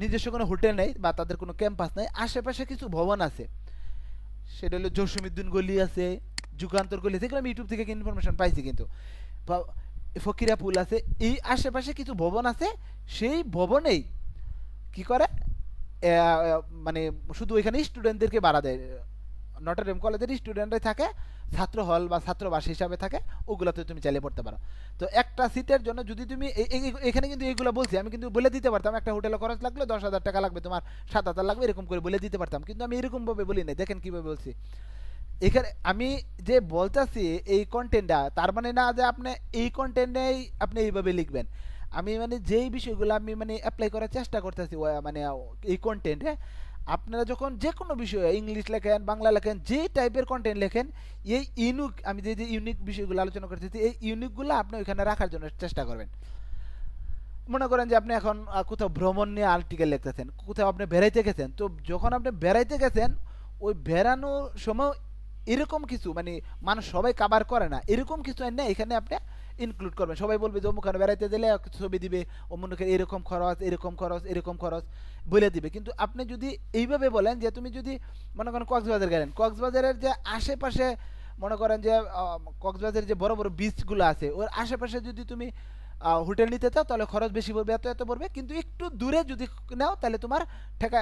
নিজস্ব কোনো হোটেল নেই বা তাদের কোনো ক্যাম্পাস নেই, আশেপাশে কিছু ভবন আছে, সেটা হলো জসীমউদ্দিন গলি আছে, যুগান্তর করলে যেগুলো আমি ইউটিউব থেকে ইনফরমেশন পাইছি কিন্তু ফকিরা পুল আছে, এই আশেপাশে কিছু ভবন আছে, সেই ভবনেই কি করে মানে শুধু ওইখানে স্টুডেন্টদেরকে ভাড়া দেয়, নটরডেম কলেজের স্টুডেন্টরাই থাকে, ছাত্র হল বা ছাত্রবাস হিসাবে থাকে, ওগুলোতে তুমি চালিয়ে পড়তে পারো। তো একটা সিটের জন্য যদি তুমি এখানে কিন্তু এইগুলো বলছি, আমি কিন্তু বলে দিতে পারতাম একটা হোটেলে খরচ লাগলে 10,000 টাকা লাগবে, তোমার 7,000 লাগবে, এরকম করে বলে দিতে পারতাম, কিন্তু আমি এরকমভাবে বলি নাই। দেখেন কীভাবে বলছি, এখানে আমি যে বলতেছি এই কন্টেন্টটা, তার মানে না যে আপনি এই কন্টেন্টেই আপনি এইভাবে লিখবেন। আমি মানে যেই বিষয়গুলো আমি মানে অ্যাপ্লাই করার চেষ্টা করতেছি মানে এই কন্টেন্টে, আপনারা যখন যে কোনো বিষয়ে ইংলিশ লেখেন, বাংলা লেখেন, যে টাইপের কন্টেন্ট লেখেন, এই ইউনিক, আমি যে যে ইউনিক বিষয়গুলো আলোচনা করতেছি, এই ইউনিকগুলো আপনি ওইখানে রাখার জন্য চেষ্টা করবেন। মনে করেন যে আপনি এখন কোথাও ভ্রমণ নিয়ে আর্টিকেল লিখতেছেন, কোথাও আপনি বেড়াইতে গেছেন, তো যখন আপনি বেড়াইতে গেছেন ওই বেড়ানোর সময় এরকম কিছু মানে মানুষ সবাই কাভার করে না, এরকম কিছু না এখানে আপনি ইনক্লুড করবেন। সবাই বলবে যে অমুখানে বেড়াইতে দিলে ছবি দিবে, অমুখে এরকম খরচ, এরকম খরচ, এরকম খরচ বলে দিবে। কিন্তু আপনি যদি এইভাবে বলেন যে তুমি যদি মনে করেন কক্সবাজার গেলেন, কক্সবাজারের যে আশেপাশে মনে করেন যে কক্সবাজারের যে বড় বড় বিচগুলো আছে ওর আশেপাশে যদি তুমি হোটেল নিতে চাও তাহলে খরচ বেশি পড়বে, এত এত পড়বে, কিন্তু একটু দূরে যদি নাও তাহলে তোমার টাকা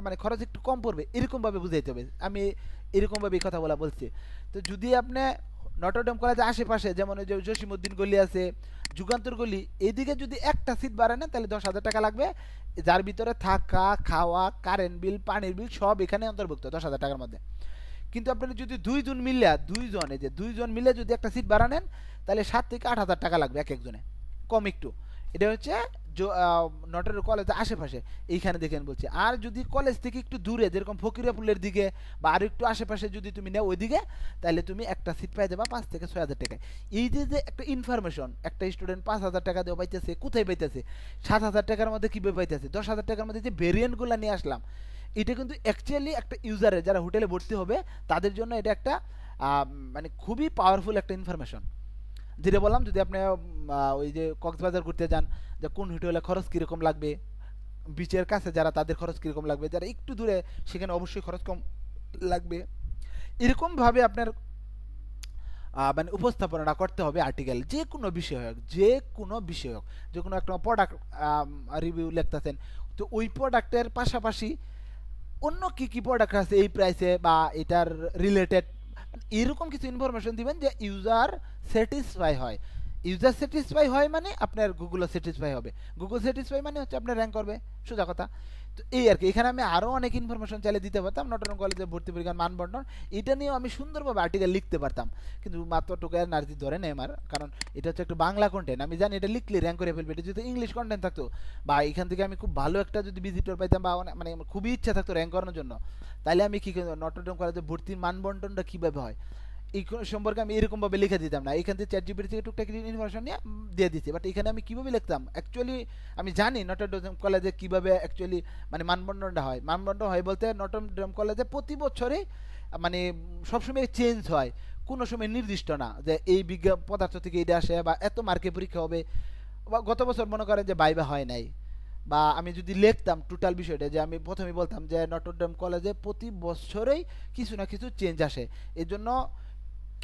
মানে খরচ একটু কম পড়বে, এরকমভাবে বুঝাইতে হবে। আমি এরকমভাবে এই কথা বলছি। তো যদি আপনি নটরডেম কলেজের আশেপাশে যেমন ওই যে জসিমউদ্দিন গলি আছে, যুগান্তর গলি, এইদিকে যদি একটা সিট বাড়ায় নেন তাহলে 10,000 টাকা লাগবে, যার ভিতরে থাকা, খাওয়া, কারেন্ট বিল, পানির বিল সব এখানে অন্তর্ভুক্ত 10,000 টাকার মধ্যে। কিন্তু আপনি যদি দুইজন মিলে যদি একটা সিট ভাড়া নেন তাহলে 7 থেকে 8,000 টাকা লাগবে এক একজনে, কম একটু। এটা হচ্ছে নটর কলেজের আশেপাশে, এইখানে দেখেন বলছি। আর যদি কলেজ থেকে একটু দূরে যেরকম ফকিরাপুলের দিকে বা আর একটু আশেপাশে যদি তুমি নেও ওইদিকে, তাহলে তুমি একটা সিট পাই যাবা 5 থেকে 6,000 টাকায়। এই যে যে একটা ইনফরমেশন একটা স্টুডেন্ট 5,000 টাকা দিয়ে পাইতেছে, কোথায় পাইতেছে, 7,000 টাকার মধ্যে কীভাবে পাইতেছে, 10,000 টাকার মধ্যে যে ভেরিয়েন্টগুলো নিয়ে আসলাম, এটা কিন্তু অ্যাকচুয়ালি একটা ইউজারের যারা হোটেলে ভর্তি হবে তাদের জন্য এটা একটা মানে খুবই পাওয়ারফুল একটা ইনফরমেশন। যেটা বললাম, যদি আপনি ওই যে কক্সবাজার ঘুরতে যান, যে কোন হোটেলে খরচ কীরকম লাগবে, বিচের কাছে যারা তাদের খরচ কীরকম লাগবে, যারা একটু দূরে সেখানে অবশ্যই খরচ কম লাগবে, এরকমভাবে আপনার মানে উপস্থাপনাটা করতে হবে আর্টিকেল, যে কোনো বিষয় হোক, যে কোনো বিষয় হোক, যে কোনো একটা প্রোডাক্ট রিভিউ লিখতেছেন, তো ওই প্রোডাক্টের পাশাপাশি অন্য কী কী প্রোডাক্ট আছে এই প্রাইসে বা এটার রিলেটেড, এরকম কিছু ইনফরমেশন দিবেন যে ইউজার স্যাটিসফাই হয়। ইউজার স্যাটিসফাই হয় মানে আপনার গুগলও স্যাটিসফাই হবে, গুগল স্যাটিসফাই মানে হচ্ছে আপনার র্যাঙ্ক করবে, সোজা কথা। তো এই আর কি, এখানে আমি আরও অনেক ইনফরমেশন চাইলে দিতে পারতাম, নটরডেম কলেজে ভর্তি পরীক্ষার মানবন্টন, এটা নিয়েও আমি সুন্দরভাবে আর্টিকেল লিখতে পারতাম, কিন্তু মাত্র টুকু এনার্জি ধরে নেই আমার, কারণ এটা হচ্ছে একটু বাংলা কন্টেন্ট, আমি জানি এটা লিখলে র্যাঙ্ক করে ফেলবে। এটা যদি ইংলিশ কন্টেন্ট থাকতো বা এখান থেকে আমি খুব ভালো একটা যদি ভিজিটর পাইতাম বা মানে খুবই ইচ্ছা থাকতো র্যাঙ্ক করানোর জন্য, তাহলে আমি কী নটরডেম কলেজে ভর্তির মানবন্টনটা কীভাবে হয় এই সম্পর্কে আমি এরকমভাবে লিখে দিতাম না, এখান থেকে চ্যাটজিপিটি থেকে টুকটাক ইনফরমেশন নিয়ে দিয়ে দিচ্ছি। বাট এখানে আমি কীভাবে লিখতাম, অ্যাকচুয়ালি আমি জানি নটরডেম কলেজে কীভাবে অ্যাকচুয়ালি মানে মানবন্টনটা হয়। মানবন্টন হয় বলতে নটরডেম কলেজে প্রতি বছরে মানে সবসময় চেঞ্জ হয়, কোনো সময় নির্দিষ্ট না যে এই বিজ্ঞান পদার্থ থেকে এটা আসে বা এত মার্কে পরীক্ষা হবে, বা গত বছর মনে করেন যে বাইবা হয় নাই, বা আমি যদি লিখতাম টোটাল বিষয়টা, যে আমি প্রথমেই বলতাম যে নটরডেম কলেজে প্রতি বছরেই কিছু না কিছু চেঞ্জ আসে, এই জন্য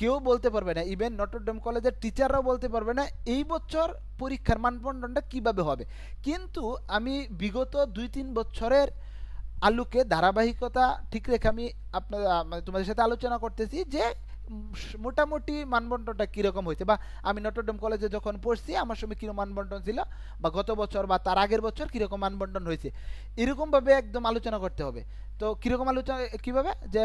কেউ বলতে পারবে না, ইভেন নটরডেম কলেজের টিচাররাও বলতে পারবে না এই বছর পরীক্ষার মানদণ্ডটা কিভাবে হবে। কিন্তু আমি বিগত 2-3 বছরের আলোকে ধারাবাহিকতা ঠিক রেখে আমি আপনার মানে তোমাদের সাথে আলোচনা করতেছি যে মোটামুটি মানবন্টনটা কীরকম হয়েছে, বা আমি নটরডেম কলেজে যখন পড়ছি আমার সময় কীরকম মানবন্টন ছিল, বা গত বছর বা তার আগের বছর কীরকম মানবন্টন হয়েছে, এরকমভাবে একদম আলোচনা করতে হবে। তো কীরকম আলোচনা কীভাবে, যে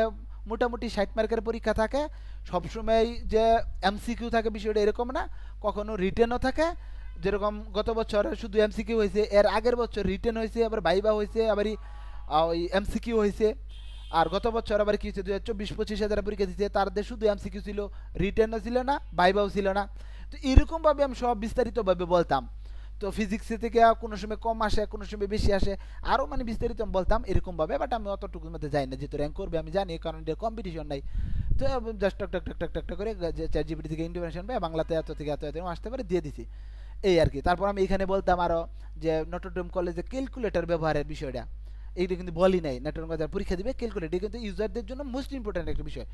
মোটামুটি 60 মার্কের পরীক্ষা থাকে, সবসময় যে এমসিকিউ থাকে বিষয়টা এরকম না, কখনো রিটেনও থাকে, যেরকম গত বছর শুধু এমসিকিউ হয়েছে, এর আগের বছর রিটেন হয়েছে, আবার ভাইবা হয়েছে, আবার ওই এমসিকিউ হয়েছে। আর গত বছর আবার কি হচ্ছে 2024-25 যারা পরীক্ষা দিচ্ছে তাদের শুধু এমসিকিউ ছিল, রিটেনও ছিল না, ভাইবাও ছিল না। তো এরকমভাবে আমি সব বিস্তারিতভাবে বলতাম। তো ফিজিক্সে থেকে কোনো সময় কম আসে, কোনো সময় বেশি আসে, আরও মানে বিস্তারিত আমি বলতাম এরকমভাবে। বাট আমি অতটুকুর মধ্যে যাই না, যেহেতু র্যাঙ্ক করবে আমি জানি, কারণ এটা কম্পিটিশন নাই। তো জাস্ট টক টক টক টক টক করে চ্যাটজিপিটি থেকে ইনফরমেশন পাই, বাংলাতে এত থেকে এত এত আসতে পারে দিয়ে দিছি, এই আর কি। তারপর আমি এখানে বলতাম আরও যে নটরডেম কলেজে ক্যালকুলেটর ব্যবহারের বিষয়টা, এইটা কিন্তু বলি নাই নটরডেম কলেজে পরীক্ষা দিবে ক্যালকুলেট, এটা কিন্তু ইউজারদের জন্য মোস্ট ইম্পর্ট্যান্ট একটা বিষয়।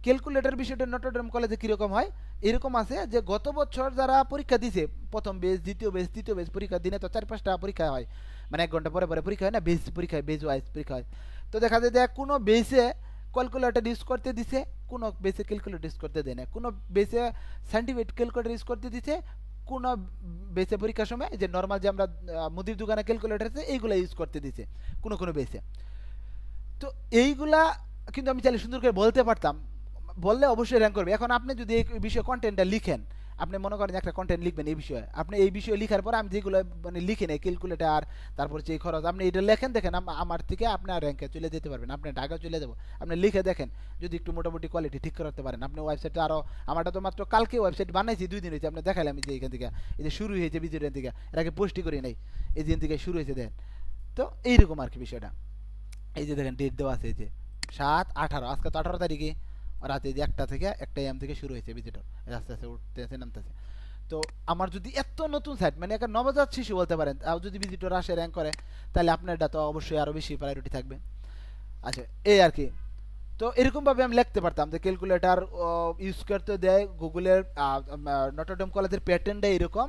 ক্যালকুলেটর বিষয়টা নটরডেম কলেজে কীরকম হয়, এরকম আছে যে গত বছর যারা পরীক্ষা দিছে প্রথম বেজ, দ্বিতীয় বেজ, তৃতীয় বেজ, পরীক্ষার দিনে তো 4-5টা পরীক্ষা হয়, মানে 1 ঘন্টা পরে পরে পরীক্ষা হয় না, বেজ পরীক্ষা হয়, বেজ ওয়াইজ পরীক্ষা হয়। তো দেখা যায় যে কোনো বেসে ক্যালকুলেটর ইউজ করতে দিছে, কোনো বেসে ক্যালকুলেটর ইউজ করতে দেয় না, কোনো বেসে সাইন্টিফিক ক্যালকুলেটর ইউজ করতে দিছে, কোনো বেসে পরীক্ষার সময় যে নর্মাল যে আমরা মুদির দোকানে ক্যালকুলেটর আছে এইগুলো ইউজ করতে দিছে কোনো কোনো বেসে। তো এইগুলা কিন্তু আমি চাইলে সুন্দর করে বলতে পারতাম, বললে অবশ্যই র্যাঙ্ক করবে। এখন আপনি যদি এই বিষয়ে কন্টেন্টটা লিখেন, আপনি মনে করেন একটা কন্টেন্ট লিখবেন এই বিষয়ে, আপনি এই বিষয়ে লিখার পর আমি যেগুলো মানে লিখে নেই ক্যালকুলেটার, তারপর যে খরচ, আপনি এটা লেখেন, দেখেন আমার থেকে আপনার র্যাঙ্কে চলে যেতে পারবেন, আপনি ঢাকা চলে যাবো। আপনি লিখে দেখেন, যদি একটু মোটামুটি কোয়ালিটি ঠিক করতে পারেন, আপনি ওয়েবসাইটে আরও, আমারটা তো মাত্র কালকে ওয়েবসাইট বানাইছি, 2 দিন হয়েছে, আপনি দেখালাম যে এখান থেকে এই যে শুরু হয়েছে ভিডিওটার থেকে, এর আগে পোস্টই করি নাই, এই দিন থেকে শুরু হয়েছে দেখেন। তো এইরকম আর কি বিষয়টা। এই যে দেখেন ডেট দেওয়া আছে, এই যে 7/18, আজকে তো 18 তারিখে, রাতে যে 1টা থেকে 1টা AM থেকে শুরু হয়েছে ভিজিটর, আস্তে আস্তে উঠতেছে নামতেছে। তো আমার যদি এত নতুন সাইট, মানে একটা নবজাত শিশু বলতে পারেন, আর যদি ভিজিটর আসে র্যাঙ্ক করে, তাহলে আপনারটা তো অবশ্যই আরও বেশি প্রায়োরিটি থাকবে। আচ্ছা, এই আর কি। তো এরকমভাবে আমি লিখতে পারতাম যে ক্যালকুলেটর ইউজ করতে দেয় গুগলের, নটরডেম কলেজের প্যাটার্নটা এরকম,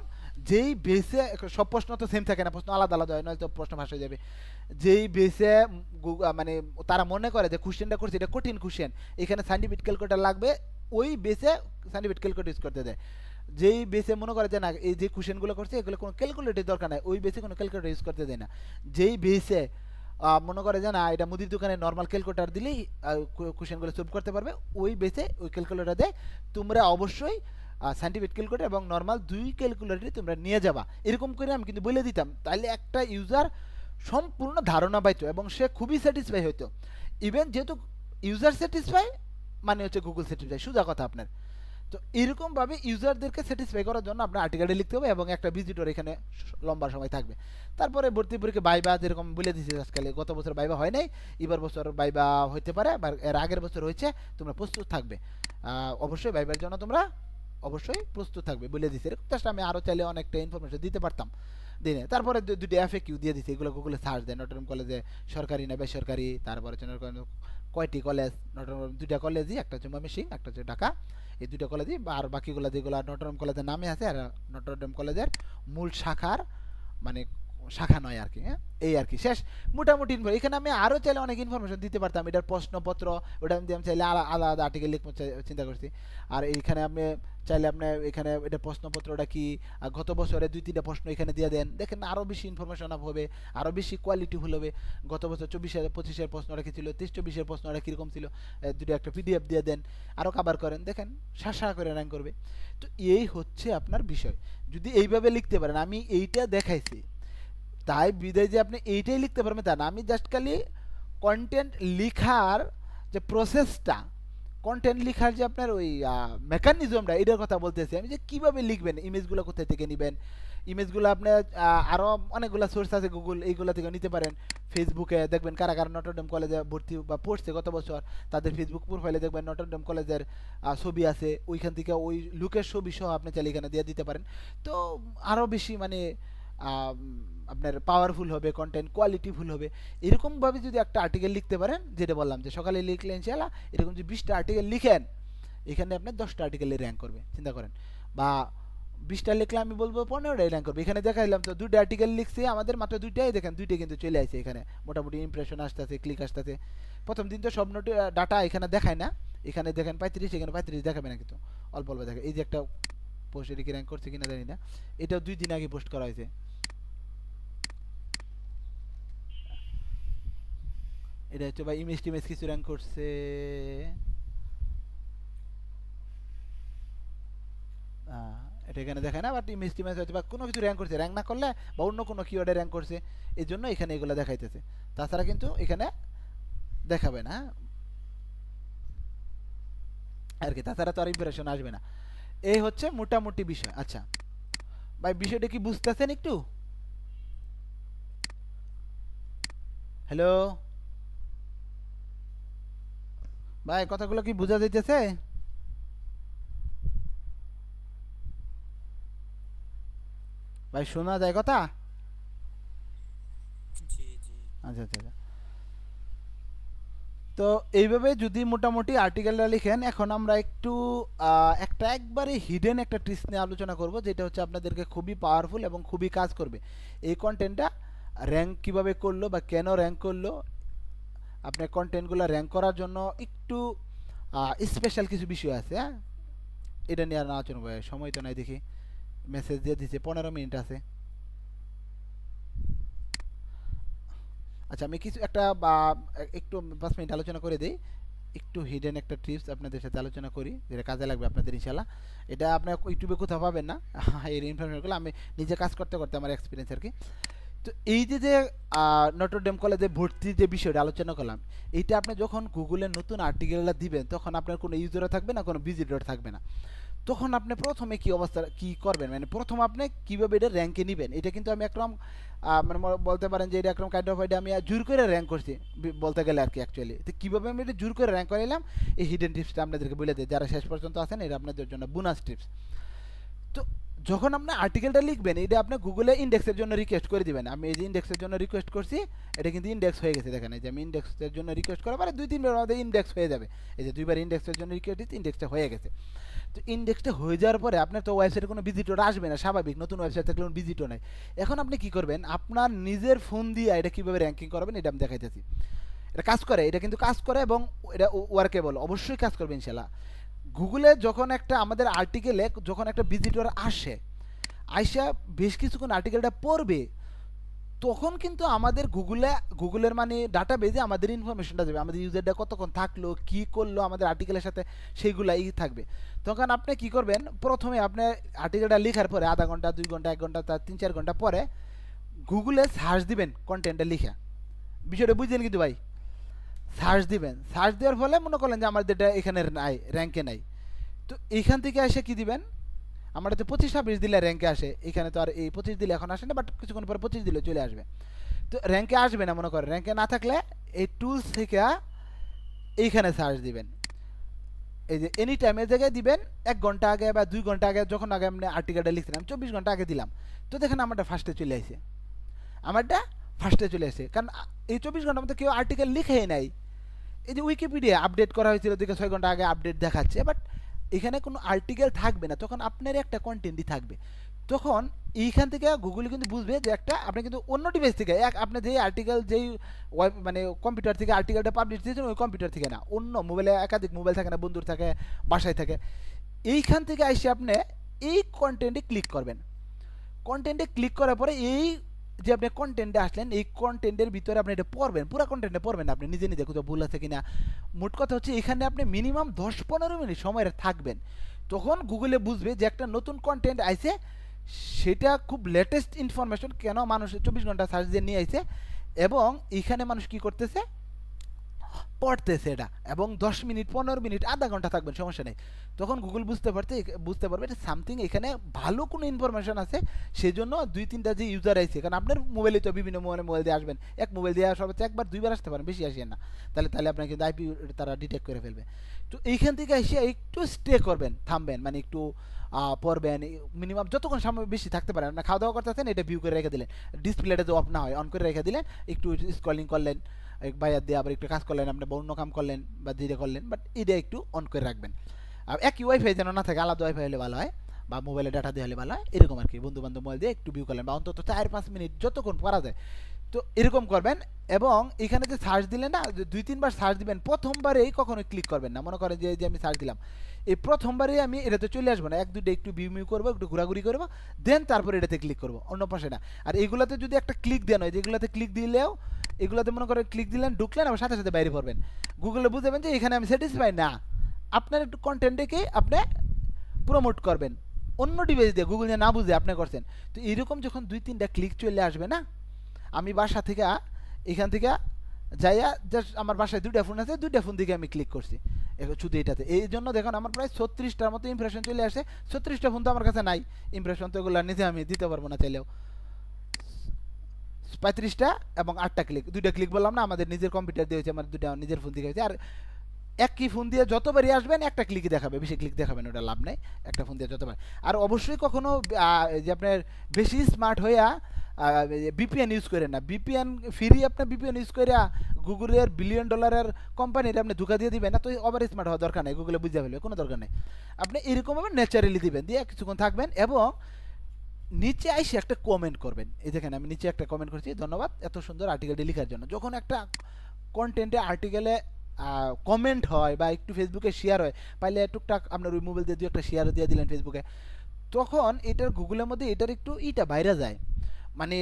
যেই বেসে সব প্রশ্ন তো সেম থাকে না, প্রশ্ন আলাদা আলাদা হয়, নয়তো প্রশ্ন ফাঁস হয়ে যাবে। যেই বেসে মানে তারা মনে করে যে কোশ্চেনটা করছে এটা কঠিন কোশ্চেন, এখানে সাইন্টিফিক ক্যালকুলেটর লাগবে, ওই বেসে সাইন্টিফিক ক্যালকুলেটর ইউজ করতে দেয়। যেই বেসে মনে করে যে না এই যে কোশ্চেনগুলো করছে এগুলো কোনো ক্যালকুলেটরের দরকার নাই, ওই বেসে কোনো ক্যালকুলেটর ইউজ করতে দেয় না। যেই বেসে মনে করে যে না এটা মুদির দোকানে নর্মাল ক্যালকুলেটর দিলেই কোশ্চেনগুলো সলভ করতে পারবে, ওই বেসে ওই ক্যালকুলেটর দেয়। তোমরা অবশ্যই সাইন্টিফিক ক্যালকুলেটর এবং নর্মাল দুই ক্যালকুলেটরই তোমরা নিয়ে যাবা, এরকম করে আমি কিন্তু বলে দিতাম। তাহলে একটা ইউজার সম্পূর্ণ ধারণা পাইতো এবং সে খুবই স্যাটিসফাই হইতো। ইভেন যেহেতু ইউজার স্যাটিসফাই মানে হচ্ছে গুগল স্যাটিসফাই, সোজা কথা আপনার। তো এরকমভাবে ইউজারদেরকে স্যাটিসফাই করার জন্য আপনার আর্টিকেলটা লিখতে হবে এবং একটা ভিজিটর এখানে লম্বা সময় থাকবে। তারপরে ভর্তি পরীক্ষা বাইবা যেরকম বলে দিয়েছে আজকাল, গত বছর বাইবা হয় নাই, এবার বছর বাইবা হইতে পারে, বা এর আগের বছর হয়েছে, তোমরা প্রস্তুত থাকবে। অবশ্যই বাইবার জন্য তোমরা অবশ্যই প্রস্তুত থাকবে বলে দিছে। এরকম জাস্ট আমি আরও চাইলে অনেকটা ইনফরমেশন দিতে পারতাম দিনে। তারপরে দুটি FAQ দিয়ে দিছে, এগুলো গুগলে সার্চ দেয়, নটরডেম কলেজে সরকারি না বেসরকারি, তারপরে কয়টি কলেজ, নটরডেম 2টা কলেজই, একটা হচ্ছে ময়মনসিংহ, একটা হচ্ছে ঢাকা, এই 2টা কলেজই, আর বাকিগুলো যেগুলো নটরডেম কলেজের নামে আছে, আর নটরডেম কলেজের মূল শাখার মানে শাখা নয় আর কি। হ্যাঁ, এই আর কি শেষ মোটামুটি। এখানে আমি আরও চাইলে অনেক ইনফরমেশন দিতে পারতাম, এটার প্রশ্নপত্র ওটা আমি চাইলে আলাদা আর্টিকেল লিখবো চিন্তা করছি। আর এইখানে আপনি চাইলে আপনি এখানে এটা প্রশ্নপত্রটা কি, গত বছরে 2-3টা প্রশ্ন এখানে দিয়ে দেন, দেখেন আরও বেশি ইনফরমেশন হবে, আরও বেশি কোয়ালিটি হবে। গত বছর 24-25-এর প্রশ্নটা কী ছিল, 23-24-এর প্রশ্নটা কীরকম ছিল, দুটো একটা PDF দিয়ে দেন, আরও কাভার করেন, দেখেন শাসা করে র্যাঙ্ক করবে। তো এই হচ্ছে আপনার বিষয়, যদি এইভাবে লিখতে পারেন। আমি এইটা দেখাইছি, তাই বিদায় যে আপনি এইটাই লিখতে পারবেন তা না, আমি জাস্ট খালি কন্টেন্ট লিখার যে প্রসেসটা, কন্টেন্ট লিখার যে আপনার ওই মেকানিজমটা, এটার কথা বলতেছি আমি, যে কীভাবে লিখবেন, ইমেজগুলো কোথায় থেকে নেবেন। ইমেজগুলো আপনার আরও অনেকগুলো সোর্স আছে, গুগল এইগুলো থেকে নিতে পারেন। ফেসবুকে দেখবেন কারা কারা নটরডেম কলেজে ভর্তি বা পড়ছে গত বছর, তাদের ফেসবুক প্রোফাইলে দেখবেন নটরডেম কলেজের ছবি আছে, ওইখান থেকে ওই লুকের ছবি সহ আপনি চাইলে এখানে দিয়ে দিতে পারেন। তো আরও বেশি মানে আপনার পাওয়ারফুল হবে, কন্টেন্ট কোয়ালিটিফুল হবে। এরকমভাবে যদি একটা আর্টিকেল লিখতে পারেন, যেটা বললাম যে সকালে লিখলেন ইনশাআল্লাহ, এরকম যদি 20টা আর্টিকেল লিখেন, এখানে আপনার 10টা আর্টিকেলে র্যাঙ্ক করবে, চিন্তা করেন। বা 20টা লিখলে আমি বলবো 15টাই র্যাঙ্ক করবে। এখানে দেখাইলাম তো 2টা আর্টিকেল লিখছি আমাদের, মাত্র 2টাই, দেখেন 2টাই কিন্তু চলে আসছে এখানে, মোটামুটি ইমপ্রেশন আসতেছে, ক্লিক আসতেছে। প্রথম দিন তো সব ডাটা এখানে দেখায় না, এখানে দেখেন 35, এখানে 35 দেখাবে না, কিন্তু অল্প অল্প দেখে। এই যে একটা পোস্ট, এটি কি র্যাঙ্ক করছে কিনা জানি না, এটাও 2 দিন আগে পোস্ট করা হয়েছে। এটা হচ্ছে বা ইমেজ টিমেজ কিছু র্যাঙ্ক করছে, এটা এখানে দেখায় না, বাট ইমেজ টিমেজ হয়তো বা কোনো কিছু র্যাঙ্ক করছে, র্যাঙ্ক না করলে বা অন্য কোনো কিওয়ার্ডে র্যাঙ্ক করছে, এই জন্য এখানে এগুলো দেখাইতেছে। তাছাড়া কিন্তু এখানে দেখাবে না আর কি, তাছাড়া তো আর ইম্প্রেশন আসবে না। এই হচ্ছে মোটামুটি বিষয়। আচ্ছা ভাই, বিষয়টা কি বুঝতেছেন একটু? হ্যালো ভাই, কথাগুলো কি বোঝা যাইতেছে? ভাই শোনা যায় কথা? জি জি। আচ্ছা আচ্ছা আচ্ছা। তো এইভাবে যদি মোটামুটি আর্টিকেলটা লিখেন, এখন আমরা একটু একটা একবারে হিডেন একটা ট্রিক্স নিয়ে আলোচনা করব, যেটা হচ্ছে আপনাদেরকে খুবই পাওয়ারফুল এবং খুবই কাজ করবে। এই কন্টেন্টটা র্যাঙ্ক কিভাবে করলো বা কেন র্যাঙ্ক করলো, আপনার কন্টেন্টগুলো র্যাঙ্ক করার জন্য একটু স্পেশাল কিছু বিষয় আছে। হ্যাঁ, এটা নিয়ে আর আলোচনা করবো, সময় তো নাই দেখি, মেসেজ দিয়ে দিচ্ছে 15 মিনিট আছে। আচ্ছা, আমি কিছু একটা বা একটু 5 মিনিট আলোচনা করে দিই, একটু হিডেন একটা টিপস আপনাদের সাথে আলোচনা করি, যেটা কাজে লাগবে আপনাদের ইনশাল্লাহ। এটা আপনার ইউটিউবে কোথাও পাবেন না এই ইনফরমেশনগুলো আমি নিজে কাজ করতে করতে আমার এক্সপিরিয়েন্স আর কি। তো এই যে যে নটরডেম কলেজে ভর্তির যে বিষয়টা আলোচনা করলাম, এইটা আপনি যখন গুগলের নতুন আর্টিকেলটা দিবেন, তখন আপনার কোনো ইউজারও থাকবে না, কোনো ভিজিটর থাকবে না। তখন আপনি প্রথমে কি অবস্থা কি করবেন, মানে প্রথম আপনি কীভাবে এটা র্যাঙ্কে নেবেন, এটা কিন্তু আমি একদম মানে বলতে পারেন যে এটা একদম কাইন্ড অফ এটা আমি জোর করে র্যাঙ্ক করছি বলতে গেলে আর কি। অ্যাকচুয়ালি তো কীভাবে আমি এটা জোর করে র্যাঙ্ক করাইলাম, এই হিডেন টিপসটা আপনাদেরকে বলে দিই, যারা শেষ পর্যন্ত আছেন এটা আপনাদের জন্য বোনাস টিপস। তো যখন আপনি আর্টিকেলটা লিখবেন, এটা আপনি গুগলে ইন্ডেক্সের জন্য রিকোয়েস্ট করে দিবেন। আমি এই যে ইন্ডেক্সের জন্য রিকোয়েস্ট করছি, এটা কিন্তু ইন্ডেক্স হয়ে গেছে, দেখেন এই যে আমি ইন্ডেক্সের জন্য রিকোয়েস্ট করার পরে 2-3 বার মধ্যে ইন্ডেক্স হয়ে যাবে। এই যে 2 বার ইন্ডেক্সের জন্য রিকোয়েস্ট দিচ্ছি, ইন্ডেক্সটা হয়ে গেছে। তো ইন্ডেক্সটা হয়ে যাওয়ার পরে আপনার তো ওয়েবসাইটে কোনো ভিজিটর আসবে না, স্বাভাবিক, নতুন ওয়েবসাইট থাকলে কোনো ভিজিটর নাই। এখন আপনি কি করবেন, আপনার নিজের ফোন দিয়ে এটা কীভাবে র্যাঙ্কিং করবেন এটা আমি দেখাইতেছি। এটা কাজ করে, এটা কিন্তু কাজ করে এবং এটা ওয়ার্কেবল, অবশ্যই কাজ করবে ইনশাল্লাহ। গুগলে যখন একটা আমাদের আর্টিকেলে যখন একটা ভিজিটর আসে, আইসা বেশ কিছুক্ষণ আর্টিকেলটা পড়বে, তখন কিন্তু আমাদের গুগলের মানে ডাটা বেজে আমাদের ইনফরমেশনটা যাবে, আমাদের ইউজারটা কতক্ষণ থাকলো, কি করলো আমাদের আর্টিকেলের সাথে, সেইগুলাই থাকবে। তখন আপনি কি করবেন, প্রথমে আপনি আর্টিকেলটা লেখার পরে আধা ঘন্টা 2 ঘন্টা 1 ঘন্টা তার 3-4 ঘন্টা পরে গুগলে সার্চ দিবেন কন্টেন্টটা লিখা। বিষয়টা বুঝলেন কিন্তু ভাই? সার্চ দিবেন, সার্চ দেওয়ার ফলে মনে করলেন যে আমাদের এটা এখানে নাই, র্যাঙ্কে নাই। তো এইখান থেকে এসে কি দিবেন, আমরা তো 25-26 দিলে র্যাঙ্কে আসে, এখানে তো আর এই 25 দিলে এখন আসে না, বাট কিছুক্ষণ পরে 25 দিলে চলে আসবে। তো র্যাঙ্কে আসবে না, মনে করেন র্যাঙ্কে না থাকলে এই টুলস থেকে এইখানে সার্চ দিবেন, এই যে এনি টাইমের জায়গায় দিবেন 1 ঘন্টা আগে বা 2 ঘন্টা আগে, যখন আগে আপনি আর্টিকেলটা লিখছিলাম 24 ঘন্টা আগে দিলাম, তো দেখেন আমারটা ফার্স্টে চলে আসে, আমারটা ফার্স্টে চলে আসে, কারণ এই 24 ঘন্টার মধ্যে কেউ আর্টিকেল লিখেই নাই। এই যে উইকিপিডিয়া আপডেট করা হয়েছিল দিকে 6 ঘন্টা আগে আপডেট দেখাচ্ছে, বাট এখানে কোনো আর্টিকেল থাকবে না, তখন আপনার একটা কন্টেন্টই থাকবে। তখন এইখান থেকে গুগল কিন্তু বুঝবে যে একটা আপনি কিন্তু অন্য ডিভাইস থেকে আপনি যেই আর্টিকেল যেই মানে কম্পিউটার থেকে আর্টিকেলটা পাবলিশ দিয়েছেন, ওই কম্পিউটার থেকে না, অন্য মোবাইলে একাধিক মোবাইল থাকে না, বন্ধুর থাকে, বাসায় থাকে, এইখান থেকে এসে আপনি এই কন্টেন্টে ক্লিক করবেন। কন্টেন্টে ক্লিক করার পরে এই যে আপনি কন্টেন্টে আসলেন, এই কন্টেন্টের ভিতরে আপনি এটা পড়বেন, পুরো কন্টেন্টে পড়বেন, আপনি নিজে নিজে কোথাও ভুল আছে কিনা। মোট কথা হচ্ছে এখানে আপনি মিনিমাম 10-15 মিনিট সময় থাকবেন, তখন গুগলে বুঝবে যে একটা নতুন কন্টেন্ট আইছে, সেটা খুব লেটেস্ট ইনফরমেশন, কেন মানুষ 24 ঘন্টা সার্চ দিয়ে নিয়ে আইছে, এবং এখানে মানুষ কি করতেছে, পড়তেছে এটা, এবং 10 মিনিট 15 মিনিট আধা ঘন্টা থাকবেন, সমস্যা নেই। তখন গুগল বুঝতে পারবে এটা সামথিং, এখানে ভালো কোনো ইনফরমেশন আছে, সেই জন্য 2-3টা যে ইউজার আইছে, কারণ আপনার মোবাইলে তো বিভিন্ন মোবাইল দিয়ে আসবেন, এক মোবাইল দিয়ে সর্বোচ্চ 1-2 বার আসতে পারেন, বেশি আসেন না, তাহলে আপনার কিন্তু আইপি তারা ডিটেক্ট করে ফেলবে। তো এইখান থেকে এসে একটু স্টে করবেন, থামবেন, মানে একটু পড়বেন, মিনিমাম যতক্ষণ সময় বেশি থাকতে পারেন না, খাওয়া দাওয়া করতেছেন এটা ভিউ করে রেখে দিলেন, ডিসপ্লেটা যে অফ না হয় অন করে রেখে দিলেন, একটু স্ক্রলিং করলেন, বাইরে দিয়ে আবার একটু কাজ করলেন, আপনি অন্য কাম করলেন বা যেটা করলেন, বাট এটা একটু অন করে রাখবেন। আর একই ওয়াইফাই যেন না থাকে, আলাদা ওয়াইফাই হলে ভালো হয়, বা মোবাইলে ডাটা দিয়ে হলে ভালো হয়, এরকম আর কি। বন্ধু বান্ধব মোবাইল দিয়ে একটু ভিউ করলেন, বা অন্তত 4-5 মিনিট যতক্ষণ করা যায়, তো এরকম করবেন। এবং এখানে যে সার্চ দিলেন না, 2-3 বার সার্চ দিবেন, প্রথমবারেই কখনোই ক্লিক করবেন না। মনে করেন যে আমি সার্চ দিলাম, এই প্রথমবারে আমি এটাতে চলে আসবো না, 1-2টা একটু ভিউ করবো, একটু ঘোরাঘুরি করবো, দেন তারপরে এটাতে ক্লিক করবো, অন্য পাশে না। আর এইগুলোতে যদি একটা ক্লিক দেন হয়, যেগুলোতে ক্লিক দিলেও, এগুলোতে মনে করেন ক্লিক দিলেন, ঢুকলেন, আবার সাথে সাথে বাইরে পড়বেন, গুগলে বুঝবেন যে এখানে আমি স্যাটিসফাই না, আপনার একটু কন্টেন্টকে আপনি প্রমোট করবেন অন্য ডিভাইস দিয়ে, গুগল যে না বুঝে আপনি করছেন। তো এরকম যখন 2-3টা ক্লিক চলে আসবে না, আমি বাসা থেকে এখান থেকে যাইয়া জাস্ট, আমার বাসায় 2টা ফোন আছে, 2টা ফোন থেকে আমি ক্লিক করছি শুধু এটাতে, এই জন্য দেখুন আমার প্রায় 36টার মতো ইমপ্রেশন চলে আসে। 36টা ফোন তো আমার কাছে নাই, ইমপ্রেশন তো এগুলো নিজে আমি দিতে পারবো না চাইলেও। 35টা এবং 8টা ক্লিক, 2টা ক্লিক বললাম না, আমাদের নিজের কম্পিউটার দিয়ে হয়েছে, আমার 2টা নিজের ফোন থেকে হয়েছে। আর একই ফোন দিয়ে যতবারই আসবেন একটা ক্লিক দেখাবে, বেশি ক্লিক দেখাবেন, ওটা লাভ নেই, একটা ফোন দিয়ে যতবার। আর অবশ্যই কখনো যে আপনার বেশি স্মার্ট হইয়া ভিপিএন ইউজ করেন না, ভিপিএন ফ্রি, আপনার ভিপিএন ইউজ করে গুগলের বিলিয়ন ডলারের কোম্পানির আপনি ধোকা দিয়ে দিবেন না, তো ওভার স্মার্ট হওয়ার দরকার নেই, গুগলে বুঝতে ফেলবে, কোনো দরকার নেই। আপনি এরকমভাবে ন্যাচারালি দিবেন, দিয়ে কিছুক্ষণ থাকবেন এবং নিচে আইসে একটা কমেন্ট করবেন। এই দেখেন আমি নিচে একটা কমেন্ট করছি, ধন্যবাদ এত সুন্দর আর্টিকেলটি লেখার জন্য। যখন একটা কন্টেন্টে আর্টিকেলে কমেন্ট হয় বা একটু ফেসবুকে শেয়ার হয়, পাইলে টুকটাক আপনার ওই মোবাইল দিয়ে 2 একটা শেয়ার দিয়ে দিলেন ফেসবুকে, তখন এটার গুগলের মধ্যে এটার একটু বাইরে যায়, মানে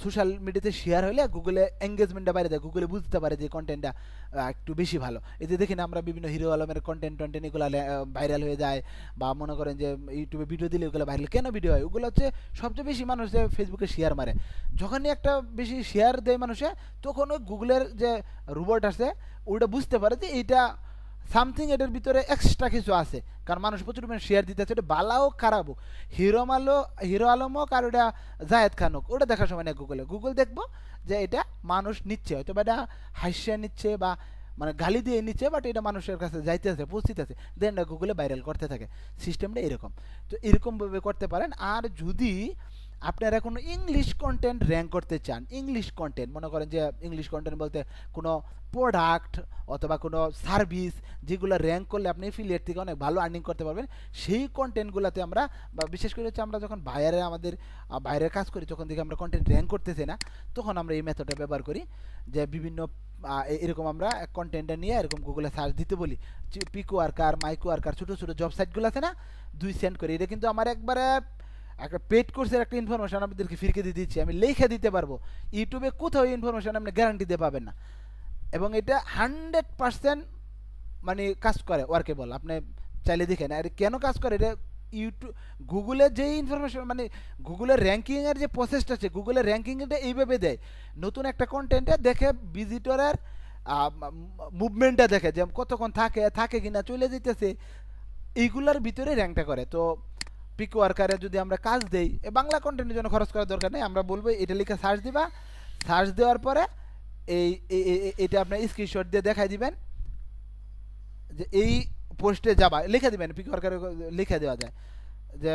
সোশ্যাল মিডিয়াতে শেয়ার হলে গুগলে এঙ্গেজমেন্টটা বাইরে যায়, গুগলে বুঝতে পারে যে কন্টেন্টটা একটু বেশি ভালো। এতে দেখি না আমরা বিভিন্ন হিরো আলমের কন্টেন্ট এগুলো ভাইরাল হয়ে যায়, বা মনে করেন যে ইউটিউবে ভিডিও দিলে ওগুলো ভাইরাল কেন ভিডিও হয়, ওগুলো হচ্ছে সবচেয়ে বেশি মানুষ যে ফেসবুকে শেয়ার মারে। যখনই একটা বেশি শেয়ার দেয় মানুষে, তখন ওই গুগলের যে রোবট আছে ওটা বুঝতে পারে যে এইটা সামথিং, এটার ভিতরে এক্সট্রা কিছু আছে, কারণ মানুষ প্রচুর পরিমাণে শেয়ার দিতেছে, এটা বালাও খারাপ হোক, হিরো আলম হোক আর ওটা জায়েদ খান হোক, ওটা দেখার সময় নেই গুগল দেখবো যে এটা মানুষ নিচ্ছে, হয়তো বা এটা হাস্যা নিচ্ছে বা মানে গালি দিয়ে নিচ্ছে, বাট এটা মানুষের কাছে যাইতেছে, পৌঁছিতেছে, দেন গুগলে ভাইরাল করতে থাকে। সিস্টেমটা এরকম। তো এরকমভাবে করতে পারেন। আর যদি আপনারা কোনো ইংলিশ কন্টেন্ট র্যাঙ্ক করতে চান, ইংলিশ কন্টেন্ট মনে করেন যে ইংলিশ কন্টেন্ট বলতে কোনো প্রোডাক্ট অথবা কোনো সার্ভিস যেগুলো র্যাঙ্ক করলে আপনি এফিলিয়েট থেকে অনেক ভালো আর্নিং করতে পারবেন, সেই কন্টেন্টগুলোতে আমরা, বা বিশেষ করে হচ্ছে আমরা যখন আমাদের বাইরের কাজ করি, যখন দেখি আমরা কন্টেন্ট র্যাঙ্ক করতেছি না, তখন আমরা এই মেথডটা ব্যবহার করি যে বিভিন্ন এরকম আমরা কন্টেন্টটা নিয়ে এরকম গুগলে সার্চ দিতে বলি, পিকো ওয়ার্কার, মাইকো ওয়ার্কার, ছোটো ছোটো জব সাইটগুলো আছে না, 2 সেন্ট করে। এটা কিন্তু আমার একবারে একটা পেড কোর্সের একটা ইনফরমেশন আপনাদেরকে ফিরকে দিয়ে দিচ্ছি, আমি লিখে দিতে পারবো, ইউটিউবে কোথাও ইনফরমেশন আপনি গ্যারান্টি দিয়ে পাবেন না, এবং এটা 100% মানে কাজ করে, ওয়ার্কেবল, আপনি চাইলে দেখেন। আর কেন কাজ করে এটা, ইউটিউব গুগলের যে ইনফরমেশন, মানে গুগলের র্যাঙ্কিংয়ের যে প্রসেসটা আছে, গুগলের র্যাঙ্কিংটা এইভাবে দেয়, নতুন একটা কন্টেন্টে দেখে ভিজিটরের মুভমেন্টটা দেখে, যে কতক্ষণ থাকে কিনা, চলে যেতেছে, এইগুলোর ভিতরে র্যাঙ্কটা করে। তো পিক ওয়ার্কারে যদি আমরা কাজ দেই, বাংলা কন্টেন্টের জন্য খরচ করার দরকার নেই, আমরা বলবো এটা লিখে সার্চ দিবা, সার্চ দেওয়ার পরে এটা আপনার স্ক্রিনশট দিয়ে দেখাই দিবেন যে এই পোস্টে যাবা, লিখে দিবেন, পিক ওয়ার্কারে লিখে দেওয়া যায় যে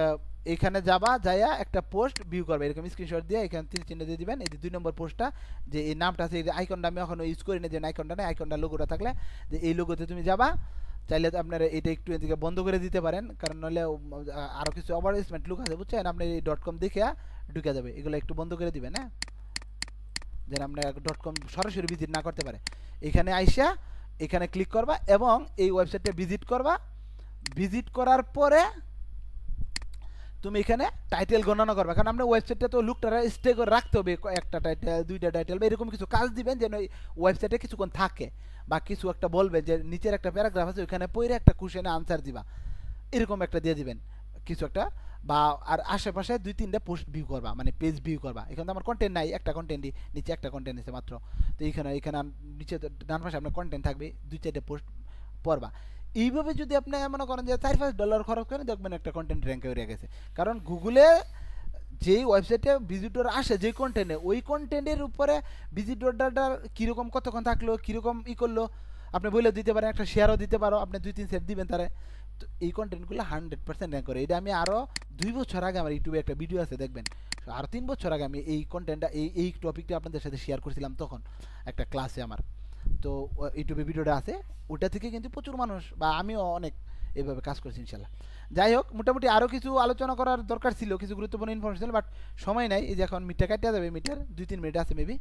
এইখানে যাবা, যাইয়া একটা পোস্ট ভিউ করবে, এরকম স্ক্রিনশট দিয়ে এখানে 3 চিহ্ন দিয়ে দিবেন, এই যে 2 নম্বর পোস্টটা, যে এই নামটা আছে, এই আইকনটা আমি এখনো ইউজ করি না, যে আইকনটা নেই, আইকনটা লোগোটা থাকলে, যে এই লোগোতে তুমি যাবা, চাইলে তো আপনারা এটা একটু এদিকে বন্ধ করে দিতে পারেন, কারণ নাহলে আরও কিছু অ্যাডভার্টাইজমেন্ট লুক আছে, বুঝছেন, আপনি এই .com দেখে ঢুকে যাবে, এগুলো একটু বন্ধ করে দিবেন, হ্যাঁ, যেন আমরা .com সরাসরি ভিজিট না করতে পারে। এখানে আইসা এখানে ক্লিক করবা এবং এই ওয়েবসাইটে ভিজিট করবা, ভিজিট করার পরে তুমি এখানে টাইটেল গণনা করবে, কারণ আপনার ওয়েবসাইটে তো লুকটা স্টে করে রাখতে হবে, একটা টাইটেল, 2টা টাইটেল বা এরকম কিছু কাজ দিবেন যেন ওই ওয়েবসাইটে কিছুক্ষণ থাকে, বা কিছু একটা বলবে যে নিচের একটা প্যারাগ্রাফ আছে, ওইখানে পড়ে একটা কোশ্চেনে আনসার দিবা, এরকম একটা দিয়ে দিবেন কিছু একটা, বা আর আশেপাশে 2-3টা পোস্ট ভিউ করবা, মানে পেজ ভিউ করবা। এখানে তো আমার কন্টেন্ট নাই, একটা কন্টেন্টই, নিচে একটা কন্টেন্ট আছে মাত্র, তো এখানে নিচে ডান পাশে আপনার কন্টেন্ট থাকবে, 2-4টে পোস্ট পড়বা। এইভাবে যদি আপনি মনে করেন যে $4-5 খরচ করেন, দেখবেন একটা কন্টেন্ট র্যাঙ্কে হয়ে গেছে, কারণ গুগলে যেই ওয়েবসাইটে ভিজিটর আসে যে কন্টেন্টে, ওই কন্টেন্টের উপরে ভিজিটরটা কীরকম কতক্ষণ থাকলো, কীরকম করলো, আপনি বলে দিতে পারেন, একটা শেয়ারও দিতে পারো, আপনি 2-3 সেট দিবেন তারা, তো এই কন্টেন্টগুলো 100% র্যাঙ্ক করে। এটা আমি আরও 2 বছর আগে আমার ইউটিউবে একটা ভিডিও আছে, দেখবেন, আরও 3 বছর আগে আমি এই কন্টেন্টটা এই টপিকটা আপনাদের সাথে শেয়ার করছিলাম, তখন একটা ক্লাসে আমার, তো ইউটিউবে ভিডিওটা আছে, ওটা থেকে কিন্তু প্রচুর মানুষ বা আমিও অনেক এইভাবে কাজ করছি ইনশাল্লাহ। যাই হোক, মোটামুটি আরও কিছু আলোচনা করার দরকার ছিল, কিছু গুরুত্বপূর্ণ ইনফরমেশন ছিল, বাট সময় নাই, এই যে এখন মিটটা কাটিয়ে যাবে, মিটার 2-3 মিনিট আছে মেবি,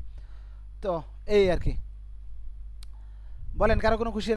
তো এই আর কি। বলেন, কারো কোনো খুশি